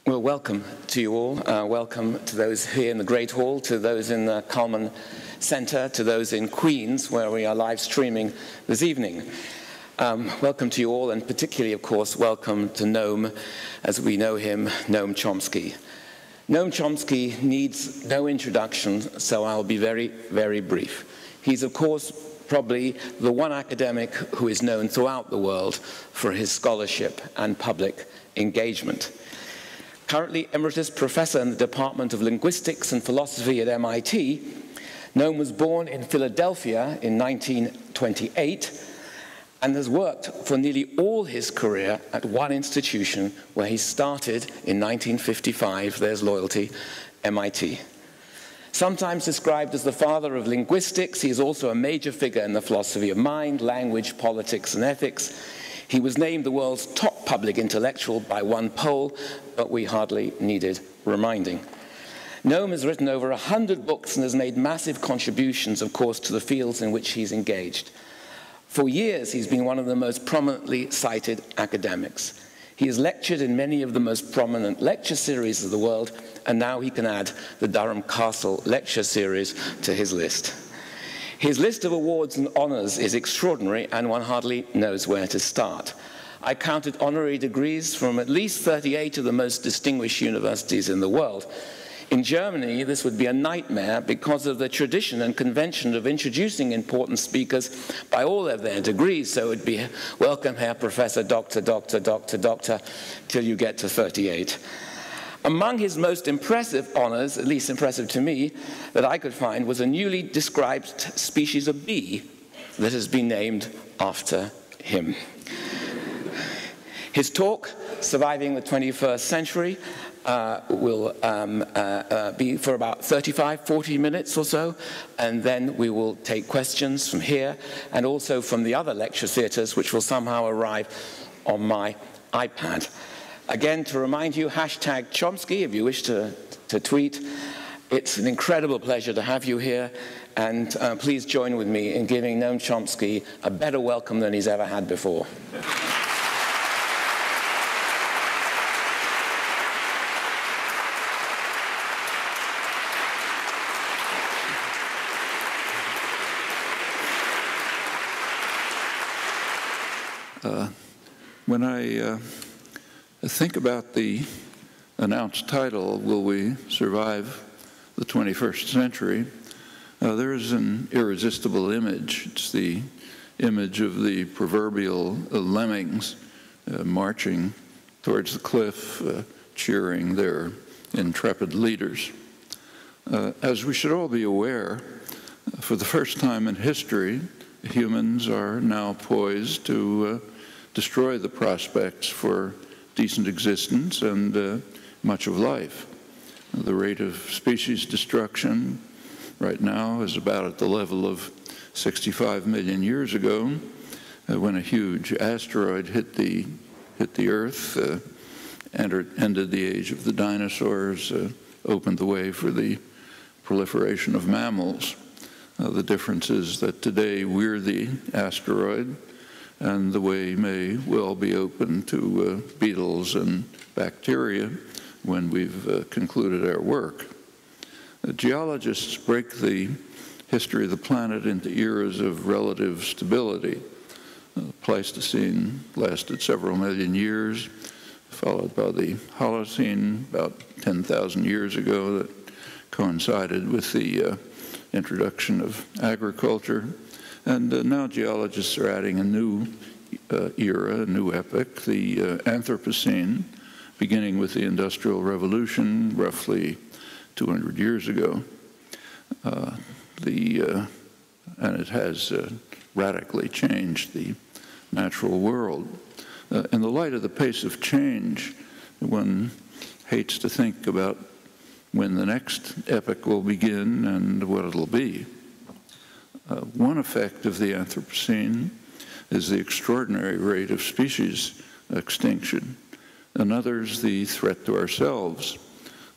Well, welcome to you all. Welcome to those here in the Great Hall, to those in the Cullman Center, to those in Queens, where we are live streaming this evening. Welcome to you all, and particularly, of course, welcome to Noam, as we know him, Noam Chomsky. Noam Chomsky needs no introduction, so I'll be very, very brief. He's, of course, probably the one academic who is known throughout the world for his scholarship and public engagement. Currently emeritus professor in the Department of Linguistics and Philosophy at MIT, Noam was born in Philadelphia in 1928 and has worked for nearly all his career at one institution where he started in 1955, there's loyalty, MIT. Sometimes described as the father of linguistics, he is also a major figure in the philosophy of mind, language, politics, and ethics. He was named the world's top public intellectual by one poll, but we hardly needed reminding. Noam has written over 100 books and has made massive contributions, of course, to the fields in which he's engaged. For years, he's been one of the most prominently cited academics. He has lectured in many of the most prominent lecture series of the world, and now he can add the Durham Castle lecture series to his list. His list of awards and honors is extraordinary, and one hardly knows where to start. I counted honorary degrees from at least 38 of the most distinguished universities in the world. In Germany, this would be a nightmare because of the tradition and convention of introducing important speakers by all of their degrees. So it would be welcome, Herr Professor, Doctor, till you get to 38. Among his most impressive honors, at least impressive to me, that I could find, was a newly described species of bee that has been named after him. His talk, Surviving the 21st Century, will be for about 40 minutes or so, and then we will take questions from here and also from the other lecture theaters, which will somehow arrive on my iPad. Again, to remind you, hashtag Chomsky, if you wish to tweet. It's an incredible pleasure to have you here, and please join with me in giving Noam Chomsky a better welcome than he's ever had before. When I think about the announced title, Will We Survive the 21st Century, there is an irresistible image. It's the image of the proverbial lemmings marching towards the cliff, cheering their intrepid leaders. As we should all be aware, for the first time in history, humans are now poised to destroy the prospects for decent existence and much of life. The rate of species destruction right now is about at the level of 65 million years ago, when a huge asteroid hit the Earth, ended the age of the dinosaurs, opened the way for the proliferation of mammals. The difference is that today we're the asteroid, and the way may well be open to beetles and bacteria when we've concluded our work. Geologists break the history of the planet into eras of relative stability. The Pleistocene lasted several million years, followed by the Holocene about 10,000 years ago that coincided with the introduction of agriculture. And now geologists are adding a new era, a new epoch, the Anthropocene, beginning with the Industrial Revolution roughly 200 years ago. And it has radically changed the natural world. In the light of the pace of change, one hates to think about when the next epoch will begin and what it'll be. One effect of the Anthropocene is the extraordinary rate of species extinction. Another is the threat to ourselves.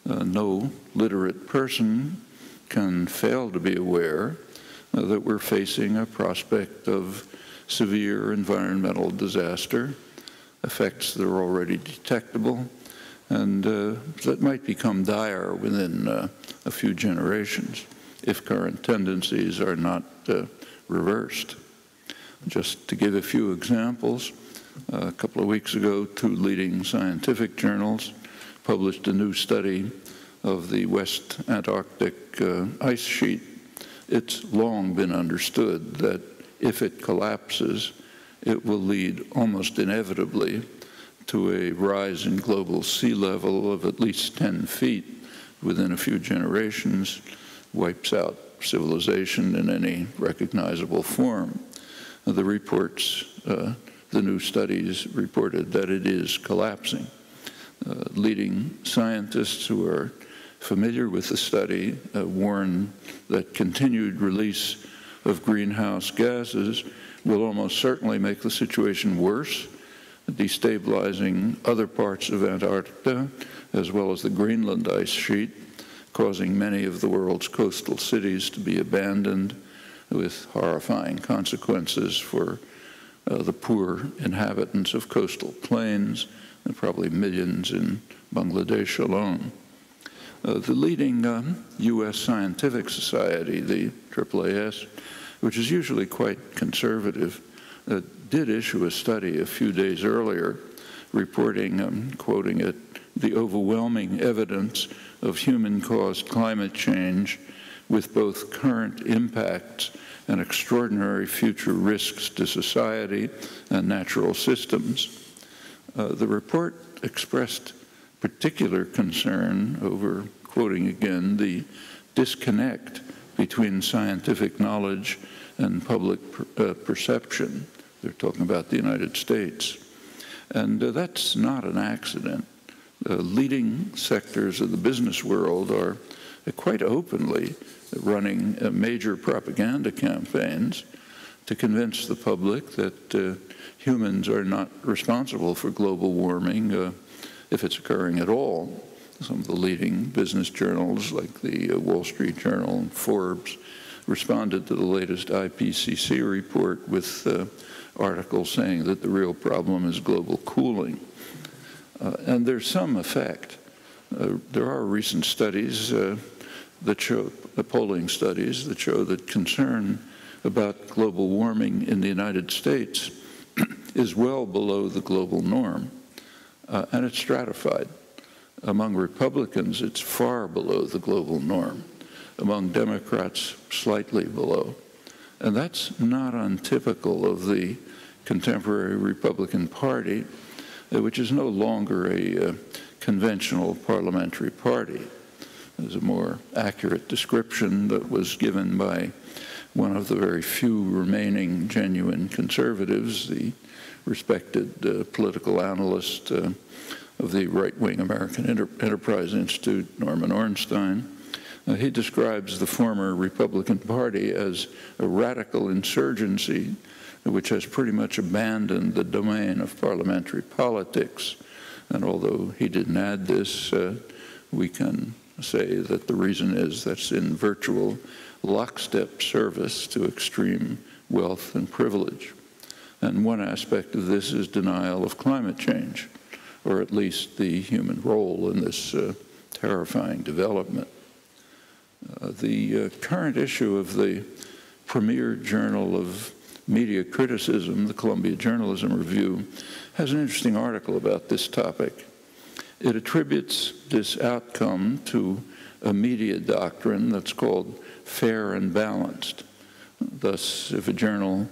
No literate person can fail to be aware that we're facing a prospect of severe environmental disaster, effects that are already detectable, And that might become dire within a few generations if current tendencies are not reversed. Just to give a few examples, a couple of weeks ago, 2 leading scientific journals published a new study of the West Antarctic ice sheet. It's long been understood that if it collapses, it will lead almost inevitably to a rise in global sea level of at least 10 feet within a few generations, wipes out civilization in any recognizable form. The reports, the new studies reported that it is collapsing. Leading scientists who are familiar with the study warn that continued release of greenhouse gases will almost certainly make the situation worse, destabilizing other parts of Antarctica, as well as the Greenland ice sheet, causing many of the world's coastal cities to be abandoned, with horrifying consequences for the poor inhabitants of coastal plains, and probably millions in Bangladesh alone. The leading U.S. scientific society, the AAAS, which is usually quite conservative, did issue a study a few days earlier reporting, quoting it, the overwhelming evidence of human-caused climate change with both current impacts and extraordinary future risks to society and natural systems. The report expressed particular concern over, quoting again, the disconnect between scientific knowledge and public perception. They're talking about the United States. And that's not an accident. Leading sectors of the business world are quite openly running major propaganda campaigns to convince the public that humans are not responsible for global warming if it's occurring at all. Some of the leading business journals, like the Wall Street Journal and Forbes, responded to the latest IPCC report with articles saying that the real problem is global cooling. And there's some effect. There are recent studies that show, polling studies that show that concern about global warming in the United States is well below the global norm, and it's stratified. Among Republicans, it's far below the global norm. Among Democrats, slightly below. And that's not untypical of the contemporary Republican Party, which is no longer a conventional parliamentary party. There's a more accurate description that was given by one of the very few remaining genuine conservatives, the respected political analyst of the right-wing American Enterprise Institute, Norman Ornstein. He describes the former Republican Party as a radical insurgency which has pretty much abandoned the domain of parliamentary politics. And although he didn't add this, we can say that the reason is that's in virtual lockstep service to extreme wealth and privilege. And one aspect of this is denial of climate change, or at least the human role in this terrifying development. The current issue of the premier journal of media criticism, the Columbia Journalism Review, has an interesting article about this topic. It attributes this outcome to a media doctrine that's called fair and balanced. Thus, if a journal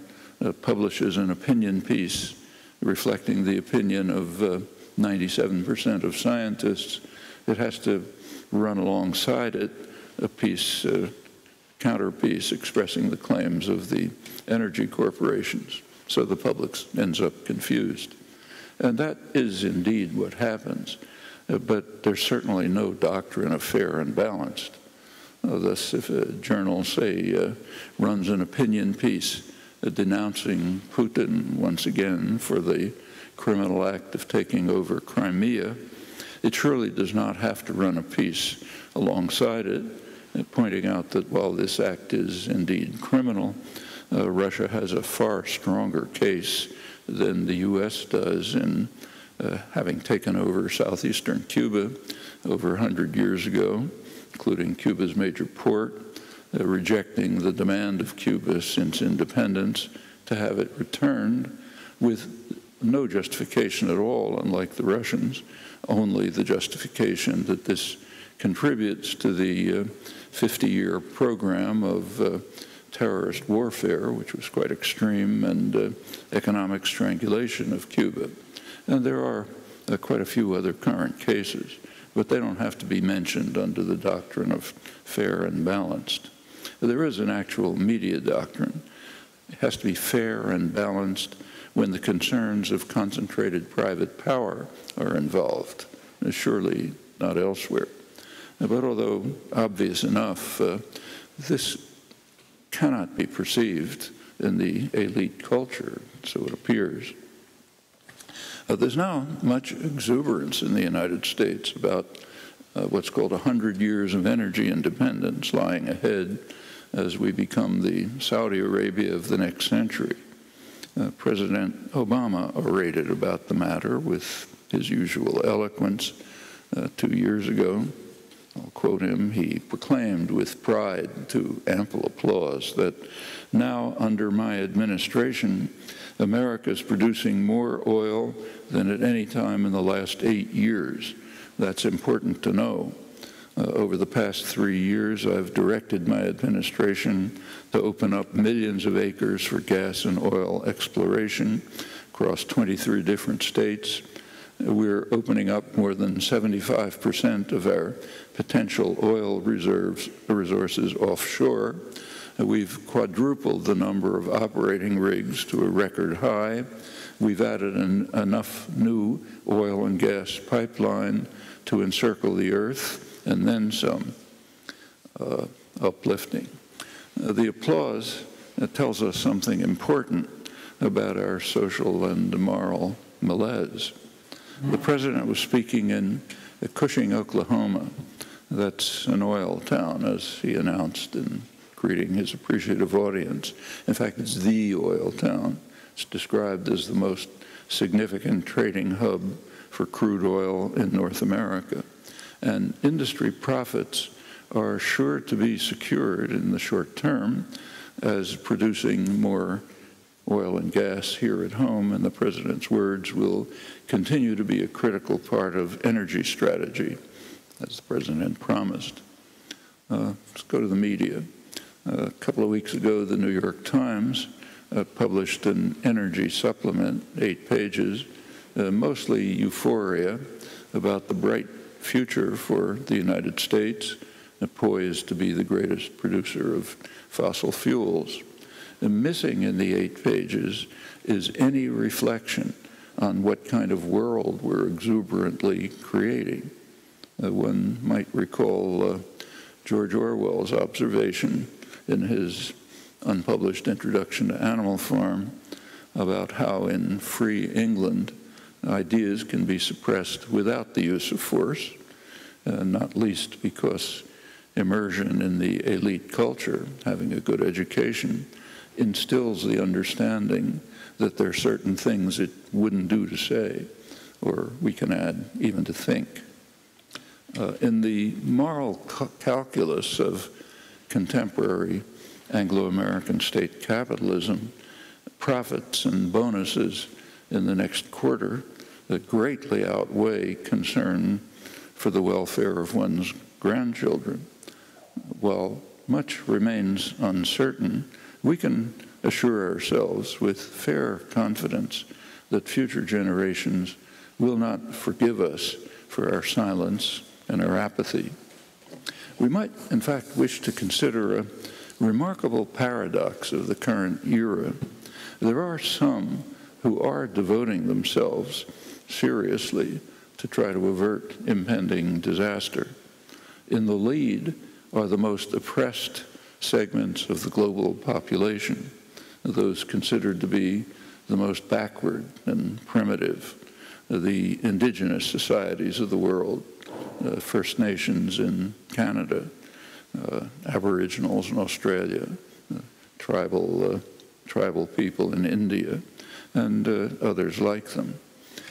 publishes an opinion piece reflecting the opinion of 97% of scientists, it has to run alongside it a piece, counterpiece expressing the claims of the energy corporations. So the public ends up confused. And that is indeed what happens. But there's certainly no doctrine of fair and balanced. Thus, if a journal, say, runs an opinion piece denouncing Putin once again for the criminal act of taking over Crimea, it surely does not have to run a piece alongside it, pointing out that while this act is indeed criminal, Russia has a far stronger case than the U.S. does in having taken over southeastern Cuba over 100 years ago, including Cuba's major port, rejecting the demand of Cuba since independence to have it returned with no justification at all, unlike the Russians, only the justification that this contributes to the 50-year program of terrorist warfare, which was quite extreme, and economic strangulation of Cuba. And there are quite a few other current cases, but they don't have to be mentioned under the doctrine of fair and balanced. There is an actual media doctrine. It has to be fair and balanced when the concerns of concentrated private power are involved, surely not elsewhere. But although obvious enough, this cannot be perceived in the elite culture, so it appears. There's now much exuberance in the United States about what's called 100 years of energy independence lying ahead as we become the Saudi Arabia of the next century. President Obama orated about the matter with his usual eloquence 2 years ago. I'll quote him. He proclaimed with pride, to ample applause, that now under my administration, America is producing more oil than at any time in the last 8 years. That's important to know. Over the past 3 years, I've directed my administration to open up millions of acres for gas and oil exploration across 23 different states. We're opening up more than 75% of our potential oil resources offshore. We've quadrupled the number of operating rigs to a record high. We've added enough new oil and gas pipeline to encircle the earth, and then some. Uplifting. The applause tells us something important about our social and moral malaise. The president was speaking in Cushing, Oklahoma. That's an oil town, as he announced in greeting his appreciative audience. In fact, it's the oil town. It's described as the most significant trading hub for crude oil in North America. And industry profits are sure to be secured in the short term as producing more oil and gas here at home, and the president's words, will continue to be a critical part of energy strategy, as the president promised. Let's go to the media. A couple of weeks ago, the New York Times published an energy supplement, 8 pages, mostly euphoria about the bright future for the United States, poised to be the greatest producer of fossil fuels. And missing in the 8 pages is any reflection on what kind of world we're exuberantly creating. One might recall George Orwell's observation in his unpublished introduction to Animal Farm about how in free England ideas can be suppressed without the use of force, not least because immersion in the elite culture, having a good education, instills the understanding that there are certain things it wouldn't do to say, or we can add even to think. In the moral calculus of contemporary Anglo-American state capitalism, profits and bonuses in the next quarter that greatly outweigh concern for the welfare of one's grandchildren. While much remains uncertain, we can assure ourselves with fair confidence that future generations will not forgive us for our silence and our apathy. We might, in fact, wish to consider a remarkable paradox of the current era. There are some who are devoting themselves seriously to try to avert impending disaster. In the lead are the most oppressed segments of the global population, those considered to be the most backward and primitive, the indigenous societies of the world, First Nations in Canada, Aboriginals in Australia, tribal people in India, and others like them.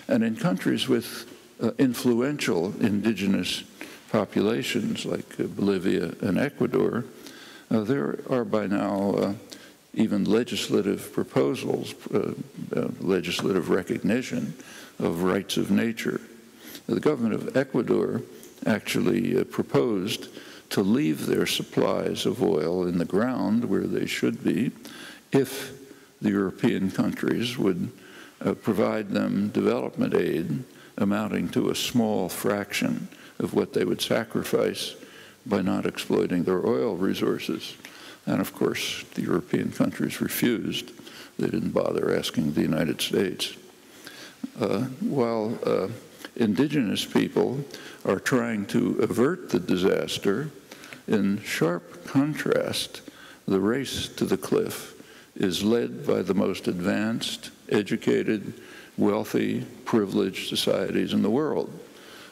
And in countries with influential indigenous populations like Bolivia and Ecuador, there are by now even legislative proposals, legislative recognition of rights of nature. The government of Ecuador actually proposed to leave their supplies of oil in the ground where they should be if the European countries would provide them development aid amounting to a small fraction of what they would sacrifice by not exploiting their oil resources. And of course, the European countries refused. They didn't bother asking the United States. While indigenous people are trying to avert the disaster, in sharp contrast, the race to the cliff is led by the most advanced, educated, wealthy, privileged societies in the world,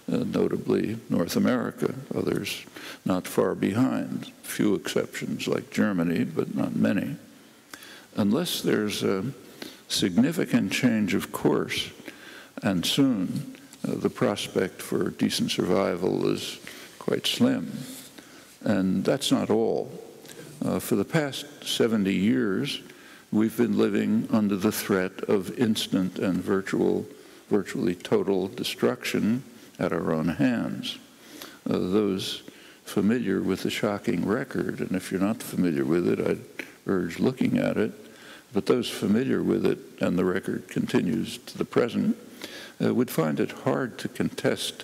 notably North America, others not far behind, few exceptions like Germany, but not many. Unless there's a significant change of course, and soon, the prospect for decent survival is quite slim. And that's not all. For the past 70 years, we've been living under the threat of instant and virtually total destruction at our own hands. Those familiar with the shocking record, and if you're not familiar with it, I'd urge looking at it, but those familiar with it, and the record continues to the present, would find it hard to contest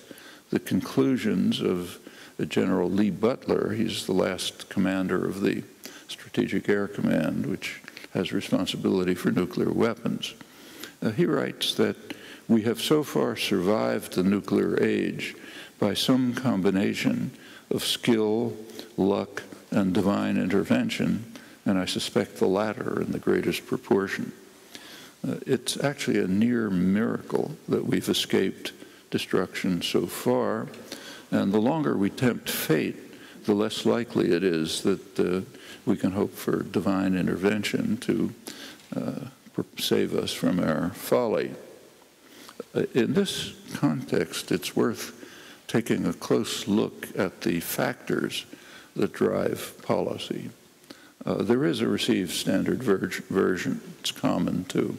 the conclusions of General Lee Butler. He's the last commander of the Strategic Air Command, which has responsibility for nuclear weapons. He writes that we have so far survived the nuclear age by some combination of skill, luck, and divine intervention, and I suspect the latter in the greatest proportion. It's actually a near miracle that we've escaped destruction so far, and the longer we tempt fate, the less likely it is that we can hope for divine intervention to save us from our folly. In this context, it's worth taking a close look at the factors that drive policy. There is a received standard version. It's common to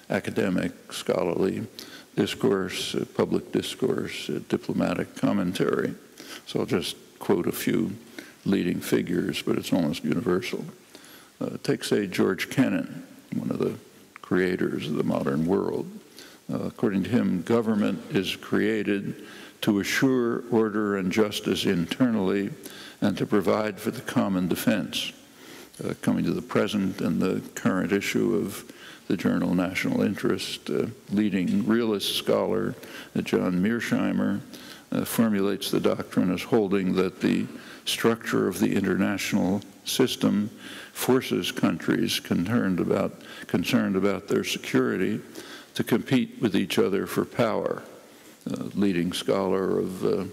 academic, scholarly discourse, public discourse, diplomatic commentary. So I'll just quote a few leading figures, but it's almost universal. Take, say, George Kennan, one of the creators of the modern world. According to him, government is created to assure order and justice internally and to provide for the common defense. Coming to the present and the current issue of the journal National Interest, leading realist scholar John Mearsheimer formulates the doctrine as holding that the structure of the international system forces countries concerned about their security to compete with each other for power. Leading scholar of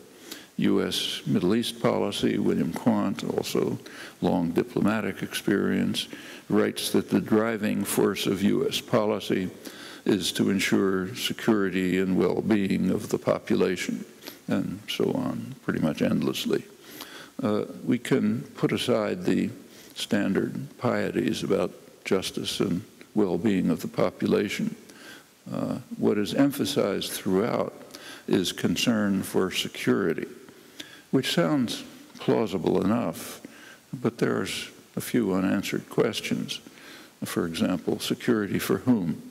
U.S. Middle East policy, William Quandt, also long diplomatic experience, writes that the driving force of U.S. policy is to ensure security and well-being of the population, and so on, pretty much endlessly. We can put aside the standard pieties about justice and well-being of the population. What is emphasized throughout is concern for security, which sounds plausible enough, but there's a few unanswered questions. For example, security for whom?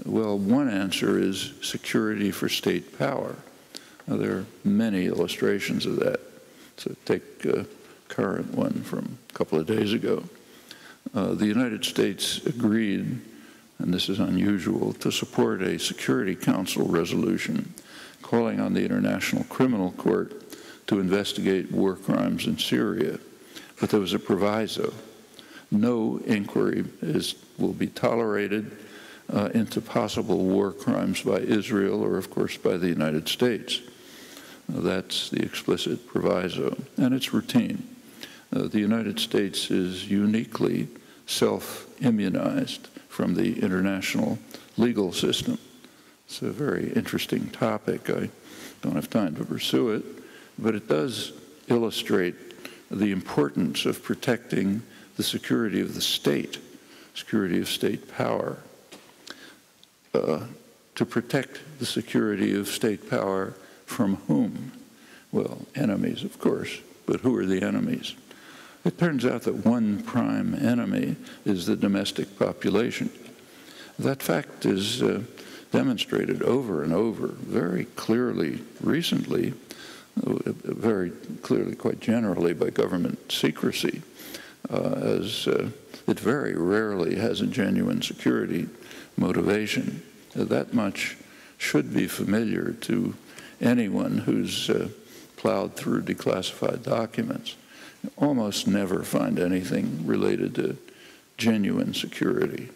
Well, one answer is security for state power. Now, there are many illustrations of that. So take a current one from a couple of days ago. The United States agreed, and this is unusual, to support a Security Council resolution calling on the International Criminal Court to investigate war crimes in Syria. But there was a proviso. No inquiry will be tolerated into possible war crimes by Israel or, of course, by the United States. That's the explicit proviso, and it's routine. The United States is uniquely self-immunized from the international legal system. It's a very interesting topic. I don't have time to pursue it, but it does illustrate the importance of protecting the security of the state, security of state power. To protect the security of state power from whom? Well, enemies, of course, but who are the enemies? It turns out that one prime enemy is the domestic population. That fact is demonstrated over and over very clearly recently, very clearly, quite generally, by government secrecy, as it very rarely has a genuine security motivation. That much should be familiar to anyone who's plowed through declassified documents. You almost never find anything related to genuine security.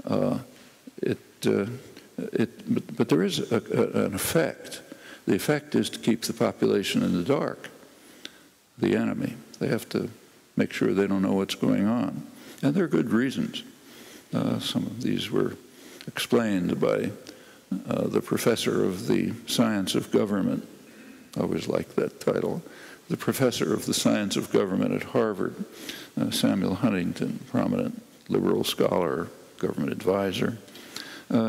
But there is an effect. The effect is to keep the population in the dark, the enemy. They have to make sure they don't know what's going on. And there are good reasons. Some of these were explained by the professor of the science of government. I always liked that title. The professor of the science of government at Harvard, Samuel Huntington, prominent liberal scholar, government advisor.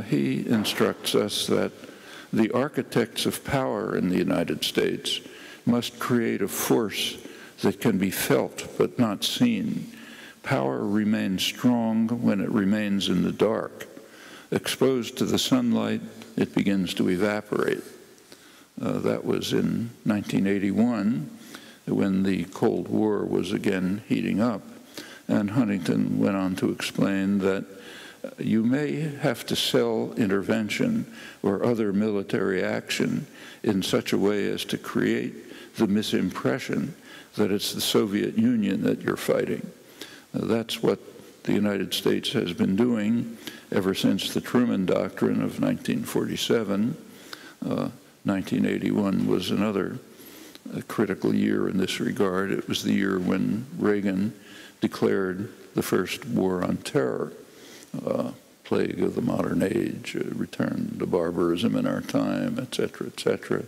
He instructs us that the architects of power in the United States must create a force that can be felt but not seen. Power remains strong when it remains in the dark. Exposed to the sunlight, it begins to evaporate. That was in 1981, when the Cold War was again heating up. And Huntington went on to explain that you may have to sell intervention or other military action in such a way as to create the misimpression that it's the Soviet Union that you're fighting. That's what the United States has been doing ever since the Truman Doctrine of 1947. 1981 was another critical year in this regard. It was the year when Reagan declared the first war on terror, plague of the modern age, return to barbarism in our time, et cetera,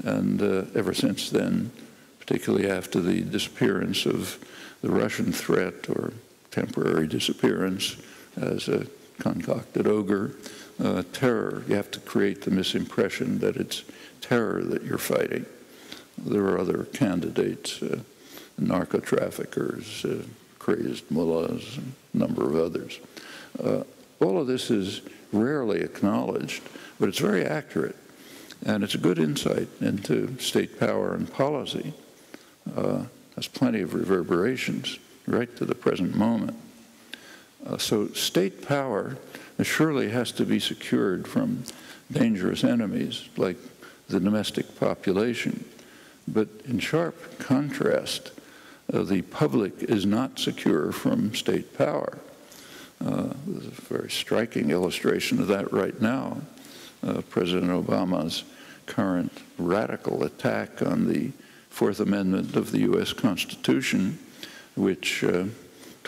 and ever since then, particularly after the disappearance of the Russian threat, or temporary disappearance as a concocted ogre, terror. You have to create the misimpression that it's terror that you're fighting. There are other candidates, narco-traffickers, crazed mullahs, a number of others. All of this is rarely acknowledged, but it's very accurate. And it's a good insight into state power and policy. Has plenty of reverberations right to the present moment. So state power surely has to be secured from dangerous enemies like the domestic population. But in sharp contrast, the public is not secure from state power. There's a very striking illustration of that right now. President Obama's current radical attack on the Fourth Amendment of the U.S. Constitution, which, to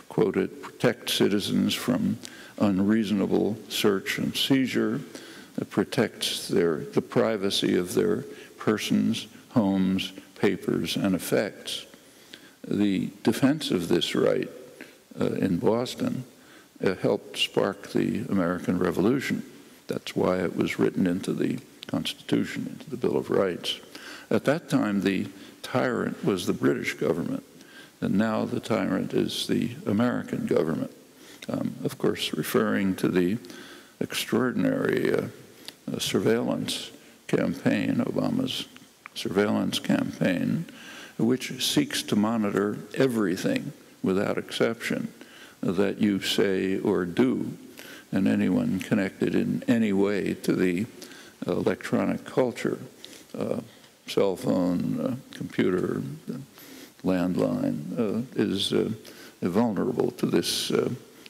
quote it, protects citizens from unreasonable search and seizure, protects the privacy of their persons, homes, papers, and effects. The defense of this right in Boston helped spark the American Revolution. That's why it was written into the Constitution, into the Bill of Rights. At that time, the tyrant was the British government, and now the tyrant is the American government. Of course, referring to the extraordinary surveillance campaign, Obama's surveillance campaign, which seeks to monitor everything without exception that you say or do, and anyone connected in any way to the electronic culture, cell phone, computer, landline, is vulnerable to this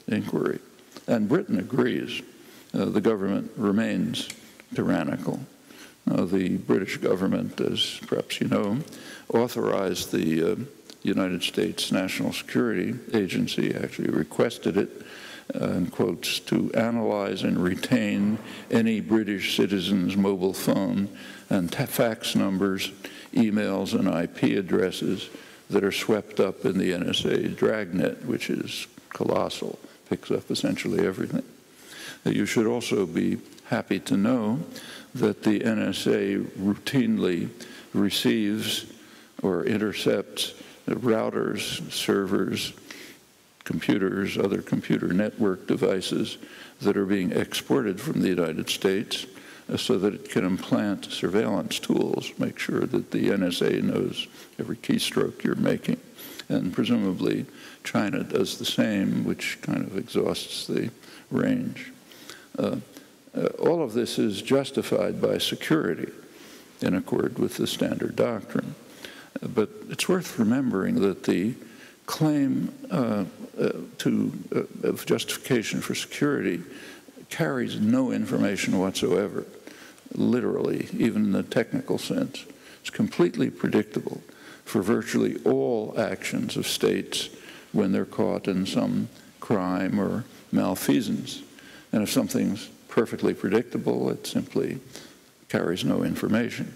inquiry. And Britain agrees. The government remains tyrannical. The British government, as perhaps you know, authorized the United States National Security Agency, actually requested it, in quotes, to analyze and retain any British citizen's mobile phone and fax numbers, emails, and IP addresses that are swept up in the NSA dragnet, which is colossal, picks up essentially everything. You should also be happy to know that the NSA routinely receives or intercepts routers, servers, computers, other computer network devices that are being exported from the United States so that it can implant surveillance tools, make sure that the NSA knows every keystroke you're making. And presumably China does the same, which kind of exhausts the range. All of this is justified by security in accord with the standard doctrine. But it's worth remembering that the claim of justification for security carries no information whatsoever, literally, even in the technical sense. It's completely predictable for virtually all actions of states when they're caught in some crime or malfeasance. And if something's perfectly predictable, it simply carries no information.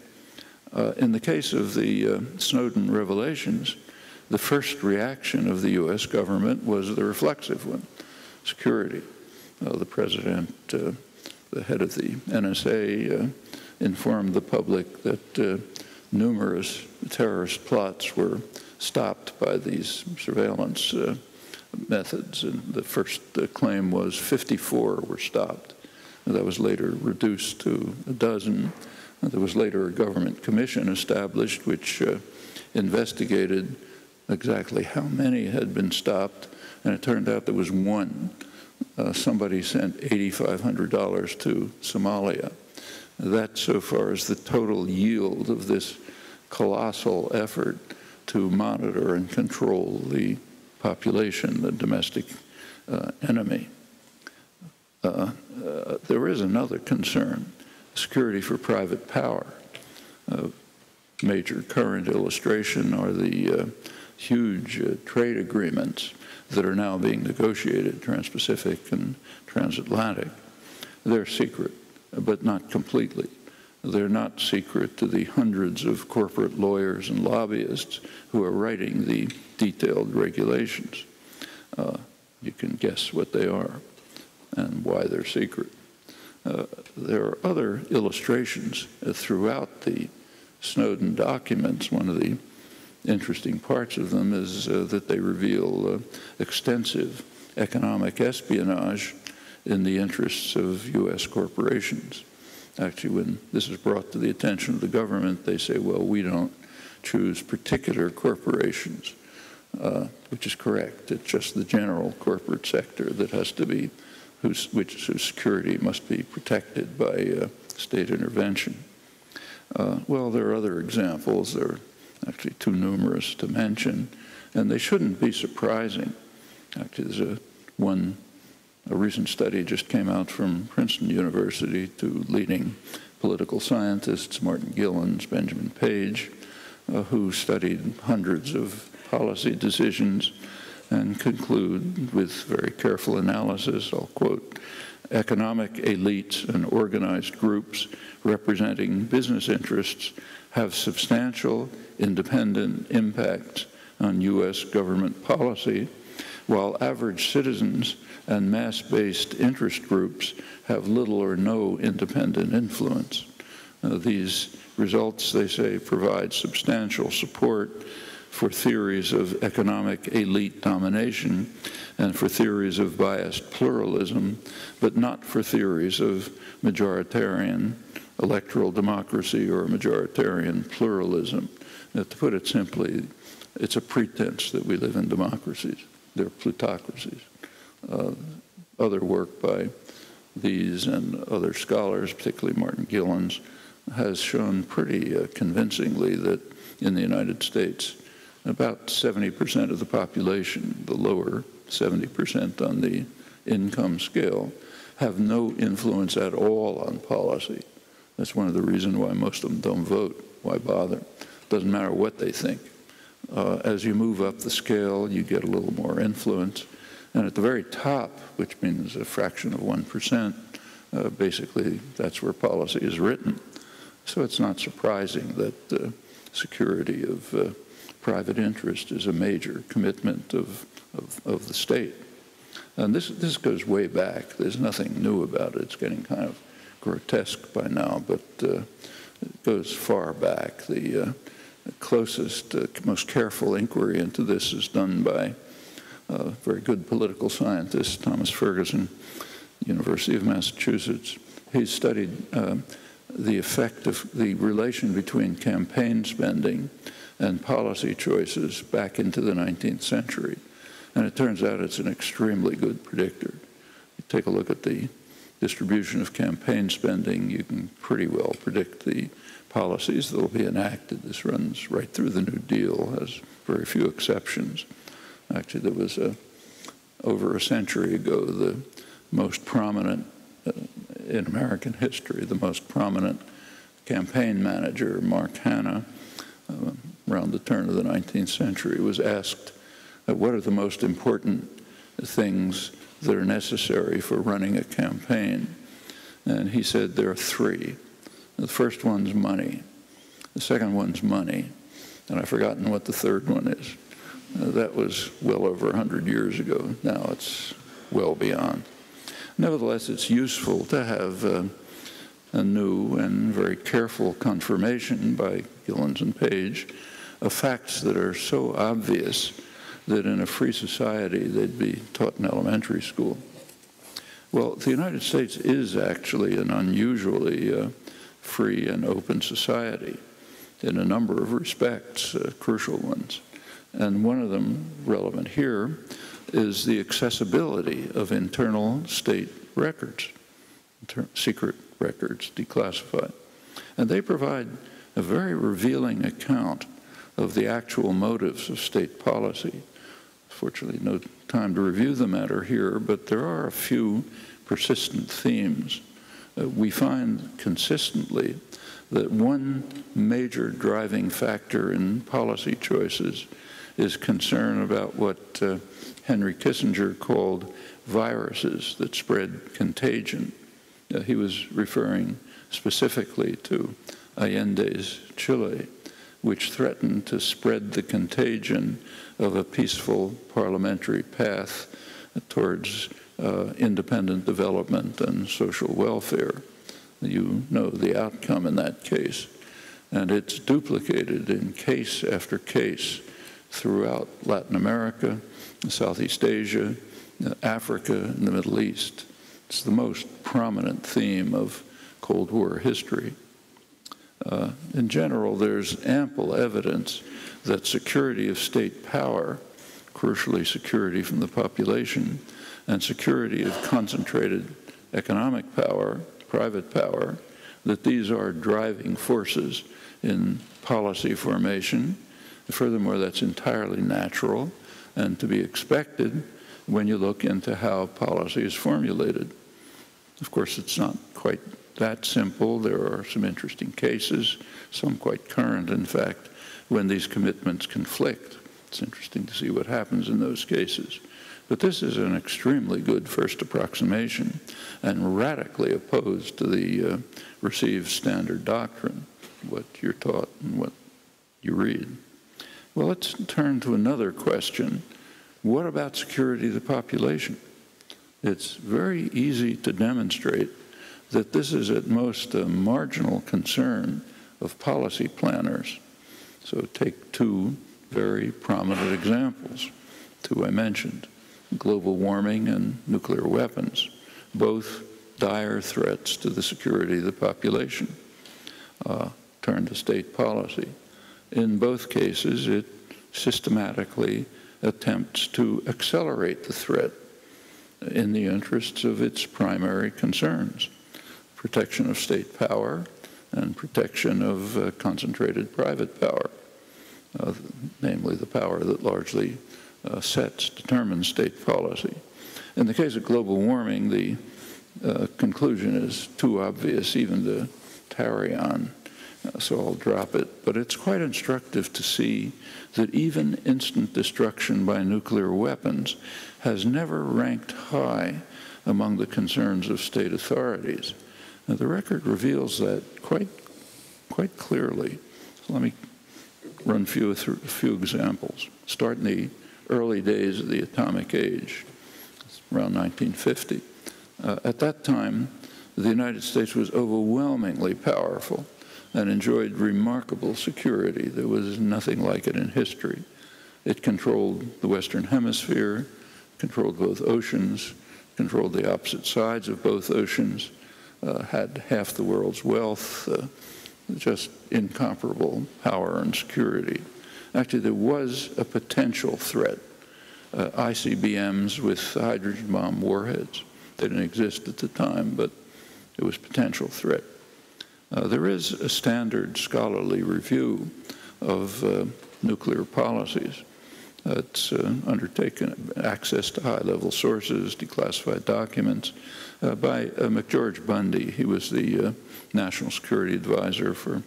In the case of the Snowden revelations, the first reaction of the U.S. government was the reflexive one, security. The president, the head of the NSA, informed the public that numerous terrorist plots were stopped by these surveillance methods. And the first claim was 54 were stopped. And that was later reduced to a dozen. There was later a government commission established which investigated exactly how many had been stopped, and it turned out there was one. Somebody sent $8,500 to Somalia. That, so far, is the total yield of this colossal effort to monitor and control the population, the domestic enemy. There is another concern, security for private power. Major current illustration are the huge trade agreements that are now being negotiated, Trans-Pacific and Transatlantic. They're secret, but not completely. They're not secret to the hundreds of corporate lawyers and lobbyists who are writing the detailed regulations. You can guess what they are and why they're secret. There are other illustrations throughout the Snowden documents. One of the interesting parts of them is that they reveal extensive economic espionage in the interests of U.S. corporations. Actually, when this is brought to the attention of the government, they say, well, we don't choose particular corporations, which is correct. It's just the general corporate sector that has to be, whose security must be protected by state intervention. Well, there are other examples. There are actually too numerous to mention, and they shouldn't be surprising. Actually, there's a recent study just came out from Princeton University to leading political scientists, Martin Gilens, Benjamin Page, who studied hundreds of policy decisions and conclude with very careful analysis, I'll quote, economic elites and organized groups representing business interests have substantial independent impacts on U.S. government policy, while average citizens and mass-based interest groups have little or no independent influence. These results, they say, provide substantial support for theories of economic elite domination and for theories of biased pluralism, but not for theories of majoritarian electoral democracy or majoritarian pluralism. Now, to put it simply, it's a pretense that we live in democracies. They're plutocracies. Other work by these and other scholars, particularly Martin Gilens, has shown pretty convincingly that in the United States, about 70% of the population, the lower 70% on the income scale, have no influence at all on policy. That's one of the reasons why most of them don't vote. Why bother? Doesn't matter what they think. As you move up the scale, you get a little more influence. And at the very top, which means a fraction of 1%, basically that's where policy is written. So it's not surprising that security of private interest is a major commitment of the state. And this goes way back. There's nothing new about it. It's getting kind of grotesque by now, but it goes far back. The closest, most careful inquiry into this is done by a very good political scientist, Thomas Ferguson, University of Massachusetts. He studied the effect of the relation between campaign spending and policy choices back into the 19th century. And it turns out it's an extremely good predictor. You take a look at the distribution of campaign spending, you can pretty well predict the policies that will be enacted. This runs right through the New Deal, has very few exceptions. Actually, there was over a century ago, the most prominent, in American history, the most prominent campaign manager, Mark Hanna, around the turn of the 19th century, was asked, what are the most important things that are necessary for running a campaign? And he said there are three. The first one's money. The second one's money. And I've forgotten what the third one is. That was well over 100 years ago. Now it's well beyond. Nevertheless, it's useful to have a new and very careful confirmation by Gillens and Page of facts that are so obvious that in a free society they'd be taught in elementary school. Well, the United States is actually an unusually free and open society in a number of respects, crucial ones. And one of them, relevant here, is the accessibility of internal state records, secret records, declassified. And they provide a very revealing account of the actual motives of state policy. Fortunately, no time to review the matter here, but there are a few persistent themes. We find consistently that one major driving factor in policy choices is concern about what Henry Kissinger called viruses that spread contagion. He was referring specifically to Allende's Chile, which threatened to spread the contagion of a peaceful parliamentary path towards independent development and social welfare. You know the outcome in that case. And it's duplicated in case after case throughout Latin America, Southeast Asia, Africa, and the Middle East. It's the most prominent theme of Cold War history. In general, there's ample evidence that security of state power, crucially security from the population, and security of concentrated economic power, private power, that these are driving forces in policy formation. Furthermore, that's entirely natural and to be expected when you look into how policy is formulated. Of course, it's not quite that simple. There are some interesting cases, some quite current, in fact, when these commitments conflict. It's interesting to see what happens in those cases. But this is an extremely good first approximation and radically opposed to the received standard doctrine, what you're taught and what you read. Well, let's turn to another question. What about security of the population? It's very easy to demonstrate that this is at most a marginal concern of policy planners. So take two very prominent examples, two I mentioned, global warming and nuclear weapons, both dire threats to the security of the population. Turn to state policy. In both cases, it systematically attempts to accelerate the threat in the interests of its primary concerns, protection of state power and protection of concentrated private power, namely the power that largely determines state policy. In the case of global warming, the conclusion is too obvious even to tarry on. so I'll drop it. But it's quite instructive to see that even instant destruction by nuclear weapons has never ranked high among the concerns of state authorities. Now, the record reveals that quite clearly. So let me run through a few examples. Start in the early days of the atomic age, around 1950. At that time, the United States was overwhelmingly powerful and enjoyed remarkable security. There was nothing like it in history. It controlled the Western Hemisphere, controlled both oceans, controlled the opposite sides of both oceans, had half the world's wealth, just incomparable power and security. Actually, there was a potential threat, ICBMs with hydrogen bomb warheads. They didn't exist at the time, but it was a potential threat. There is a standard scholarly review of nuclear policies. It's undertaken access to high-level sources, declassified documents, by McGeorge Bundy. He was the National Security Advisor for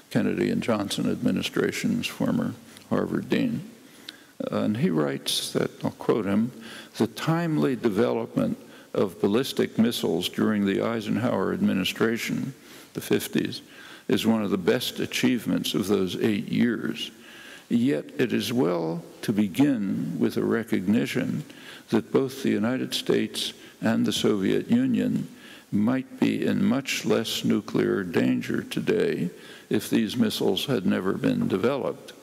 Kennedy and Johnson administration's former Harvard dean. And he writes that, I'll quote him, "The timely development of ballistic missiles during the Eisenhower administration, the 50s, is one of the best achievements of those 8 years. Yet it is well to begin with a recognition that both the United States and the Soviet Union might be in much less nuclear danger today if these missiles had never been developed."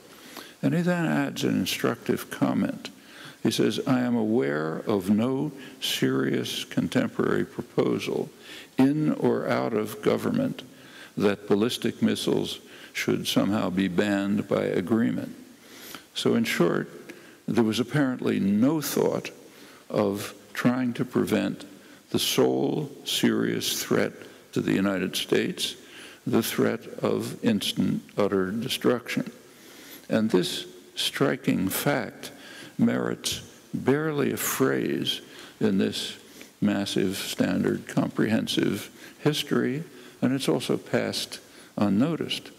And he then adds an instructive comment. He says, "I am aware of no serious contemporary proposal in or out of government that ballistic missiles should somehow be banned by agreement." So in short, there was apparently no thought of trying to prevent the sole serious threat to the United States, the threat of instant, utter destruction. And this striking fact merits barely a phrase in this massive, standard, comprehensive history, and it's also passed unnoticed.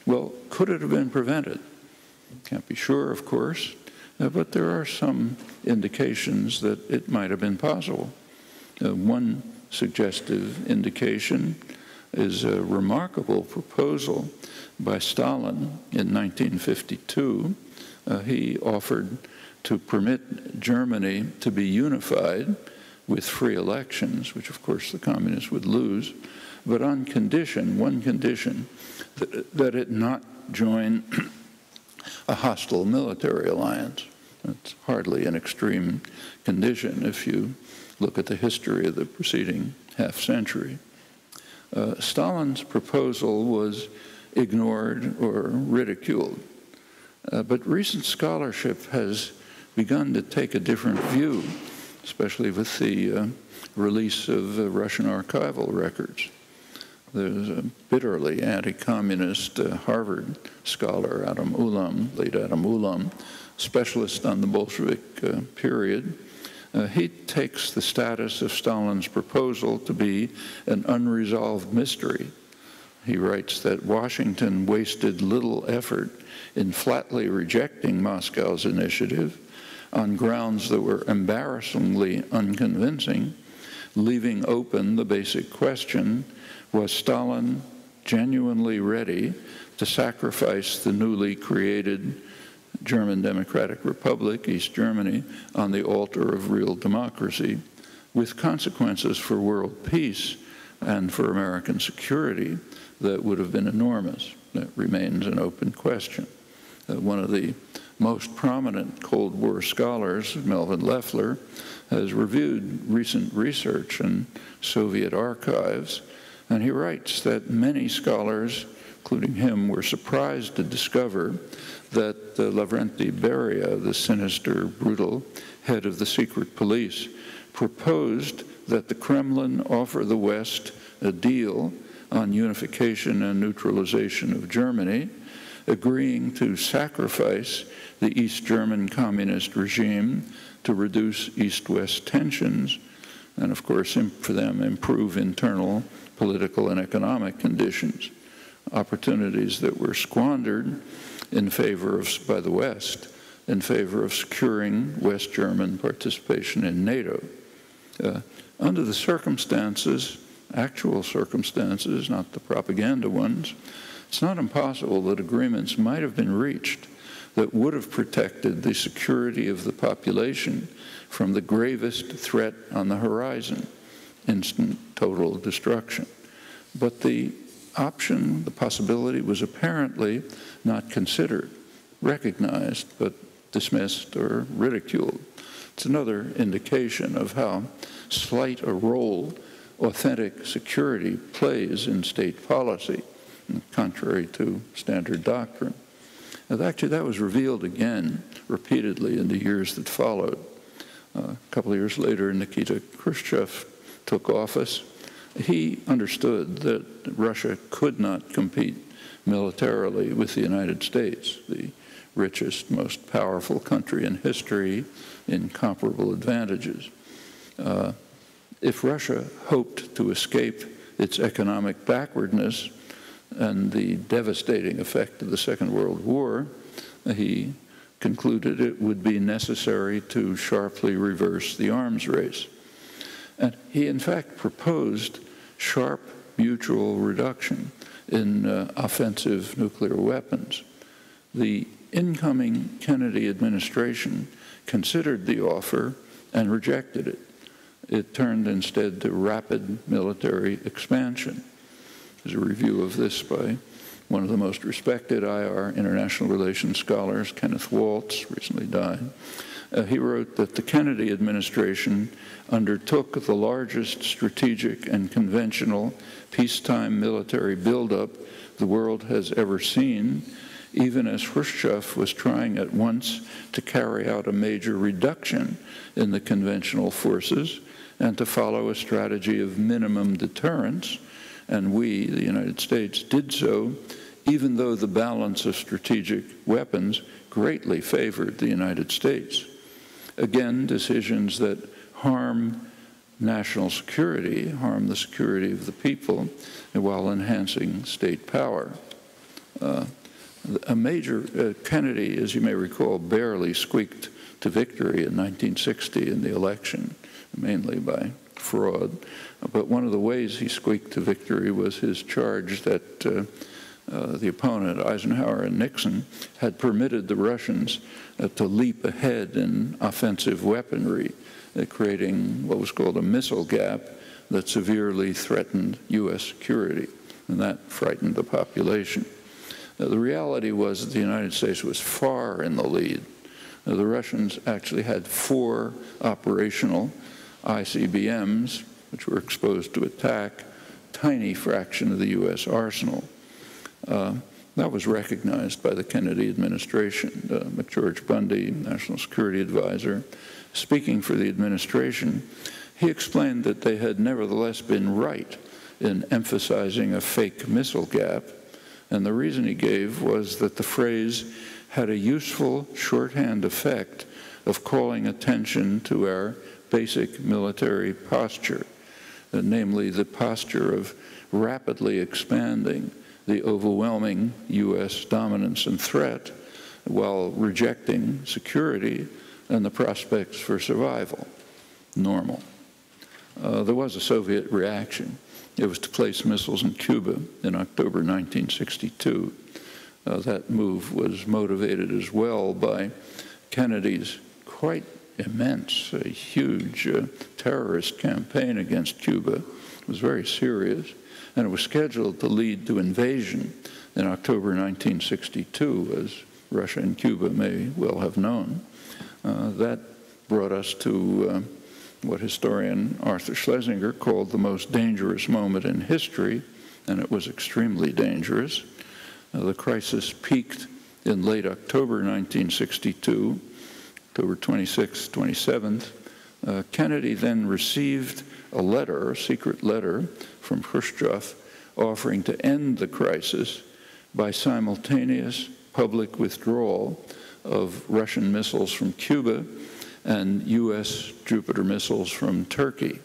Well, could it have been prevented? Can't be sure, of course, but there are some indications that it might have been possible. One suggestive indication is a remarkable proposal by Stalin in 1952. He offered to permit Germany to be unified with free elections, which of course the communists would lose, but on condition, one condition, that it not join a hostile military alliance. That's hardly an extreme condition if you look at the history of the preceding half-century. Stalin's proposal was ignored or ridiculed, but recent scholarship has begun to take a different view, especially with the release of Russian archival records. There's a bitterly anti-communist Harvard scholar, Adam Ulam, late Adam Ulam, specialist on the Bolshevik period. He takes the status of Stalin's proposal to be an unresolved mystery. He writes that Washington wasted little effort in flatly rejecting Moscow's initiative on grounds that were embarrassingly unconvincing, leaving open the basic question: was Stalin genuinely ready to sacrifice the newly created German Democratic Republic, East Germany, on the altar of real democracy, with consequences for world peace and for American security that would have been enormous? That remains an open question. One of the most prominent Cold War scholars, Melvin Leffler, has reviewed recent research in Soviet archives, and he writes that many scholars, including him, were surprised to discover that Lavrenti Beria, the sinister, brutal head of the secret police, proposed that the Kremlin offer the West a deal on unification and neutralization of Germany, agreeing to sacrifice the East German communist regime to reduce East-West tensions, and of course, for them, improve internal political and economic conditions. opportunities that were squandered in favor of, by the West, in favor of securing West German participation in NATO. Under the circumstances, actual circumstances, not the propaganda ones, it's not impossible that agreements might have been reached that would have protected the security of the population from the gravest threat on the horizon, instant total destruction. But the option, the possibility, was apparently not considered, recognized, but dismissed or ridiculed. It's another indication of how slight a role authentic security plays in state policy, contrary to standard doctrine. And actually, that was revealed again repeatedly in the years that followed. A couple of years later, Nikita Khrushchev took office. He understood that Russia could not compete militarily with the United States, the richest, most powerful country in history, incomparable advantages. If Russia hoped to escape its economic backwardness and the devastating effect of the Second World War, he concluded it would be necessary to sharply reverse the arms race. And he, in fact, proposed sharp mutual reduction in offensive nuclear weapons. The incoming Kennedy administration considered the offer and rejected it. It turned instead to rapid military expansion. There's a review of this by one of the most respected IR international relations scholars, Kenneth Waltz, recently died. He wrote that the Kennedy administration undertook the largest strategic and conventional peacetime military buildup the world has ever seen, even as Khrushchev was trying at once to carry out a major reduction in the conventional forces and to follow a strategy of minimum deterrence. And we, the United States, did so, even though the balance of strategic weapons greatly favored the United States. Again, decisions that harm national security, harm the security of the people, while enhancing state power. Kennedy, as you may recall, barely squeaked to victory in 1960 in the election, mainly by fraud. But one of the ways he squeaked to victory was his charge that the opponent, Eisenhower and Nixon, had permitted the Russians to leap ahead in offensive weaponry, creating what was called a missile gap that severely threatened U.S. security, and that frightened the population. The reality was that the United States was far in the lead. The Russians actually had 4 operational ICBMs, which were exposed to attack, tiny fraction of the U.S. arsenal. That was recognized by the Kennedy administration. McGeorge Bundy, National Security Advisor, speaking for the administration, he explained that they had nevertheless been right in emphasizing a fake missile gap, and the reason he gave was that the phrase had a useful shorthand effect of calling attention to our basic military posture, namely the posture of rapidly expanding the overwhelming U.S. dominance and threat while rejecting security and the prospects for survival. Normal. There was a Soviet reaction. It was to place missiles in Cuba in October 1962. That move was motivated as well by Kennedy's quite immense, a huge terrorist campaign against Cuba. It was very serious, and it was scheduled to lead to invasion in October 1962, as Russia and Cuba may well have known. That brought us to what historian Arthur Schlesinger called the most dangerous moment in history, and it was extremely dangerous. The crisis peaked in late October 1962, October 26th, 27th. Kennedy then received a letter, a secret letter from Khrushchev, offering to end the crisis by simultaneous public withdrawal of Russian missiles from Cuba and U.S. Jupiter missiles from Turkey.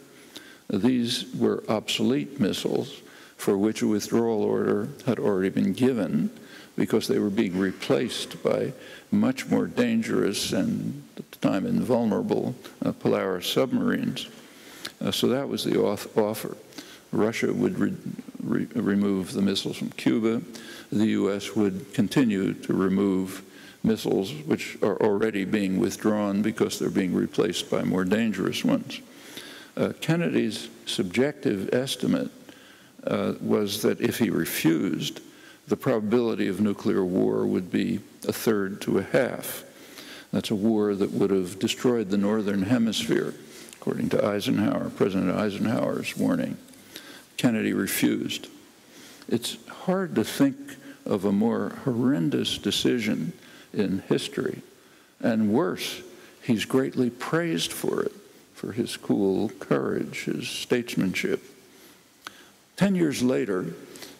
These were obsolete missiles for which a withdrawal order had already been given because they were being replaced by much more dangerous and, at the time, invulnerable Polaris submarines. So that was the offer. Russia would remove the missiles from Cuba. The U.S. would continue to remove missiles which are already being withdrawn because they're being replaced by more dangerous ones. Kennedy's subjective estimate was that if he refused, the probability of nuclear war would be 1/3 to 1/2. That's a war that would have destroyed the Northern Hemisphere, according to Eisenhower, President Eisenhower's warning. Kennedy refused. It's hard to think of a more horrendous decision in history. And worse, he's greatly praised for it, for his cool courage, his statesmanship. 10 years later,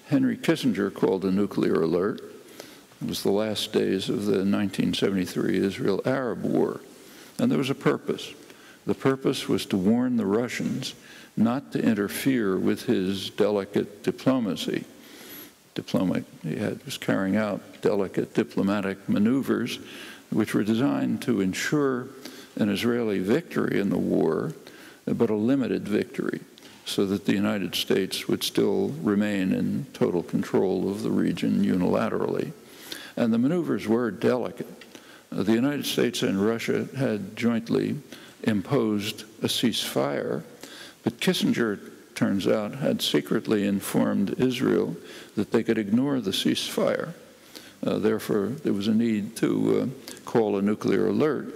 Henry Kissinger called a nuclear alert. It was the last days of the 1973 Israel-Arab War. And there was a purpose. The purpose was to warn the Russians not to interfere with his delicate diplomacy. He was carrying out delicate diplomatic maneuvers which were designed to ensure an Israeli victory in the war, but a limited victory, so that the United States would still remain in total control of the region unilaterally. And the maneuvers were delicate. The United States and Russia had jointly imposed a ceasefire, but Kissinger, turns out, had secretly informed Israel that they could ignore the ceasefire. Therefore, there was a need to call a nuclear alert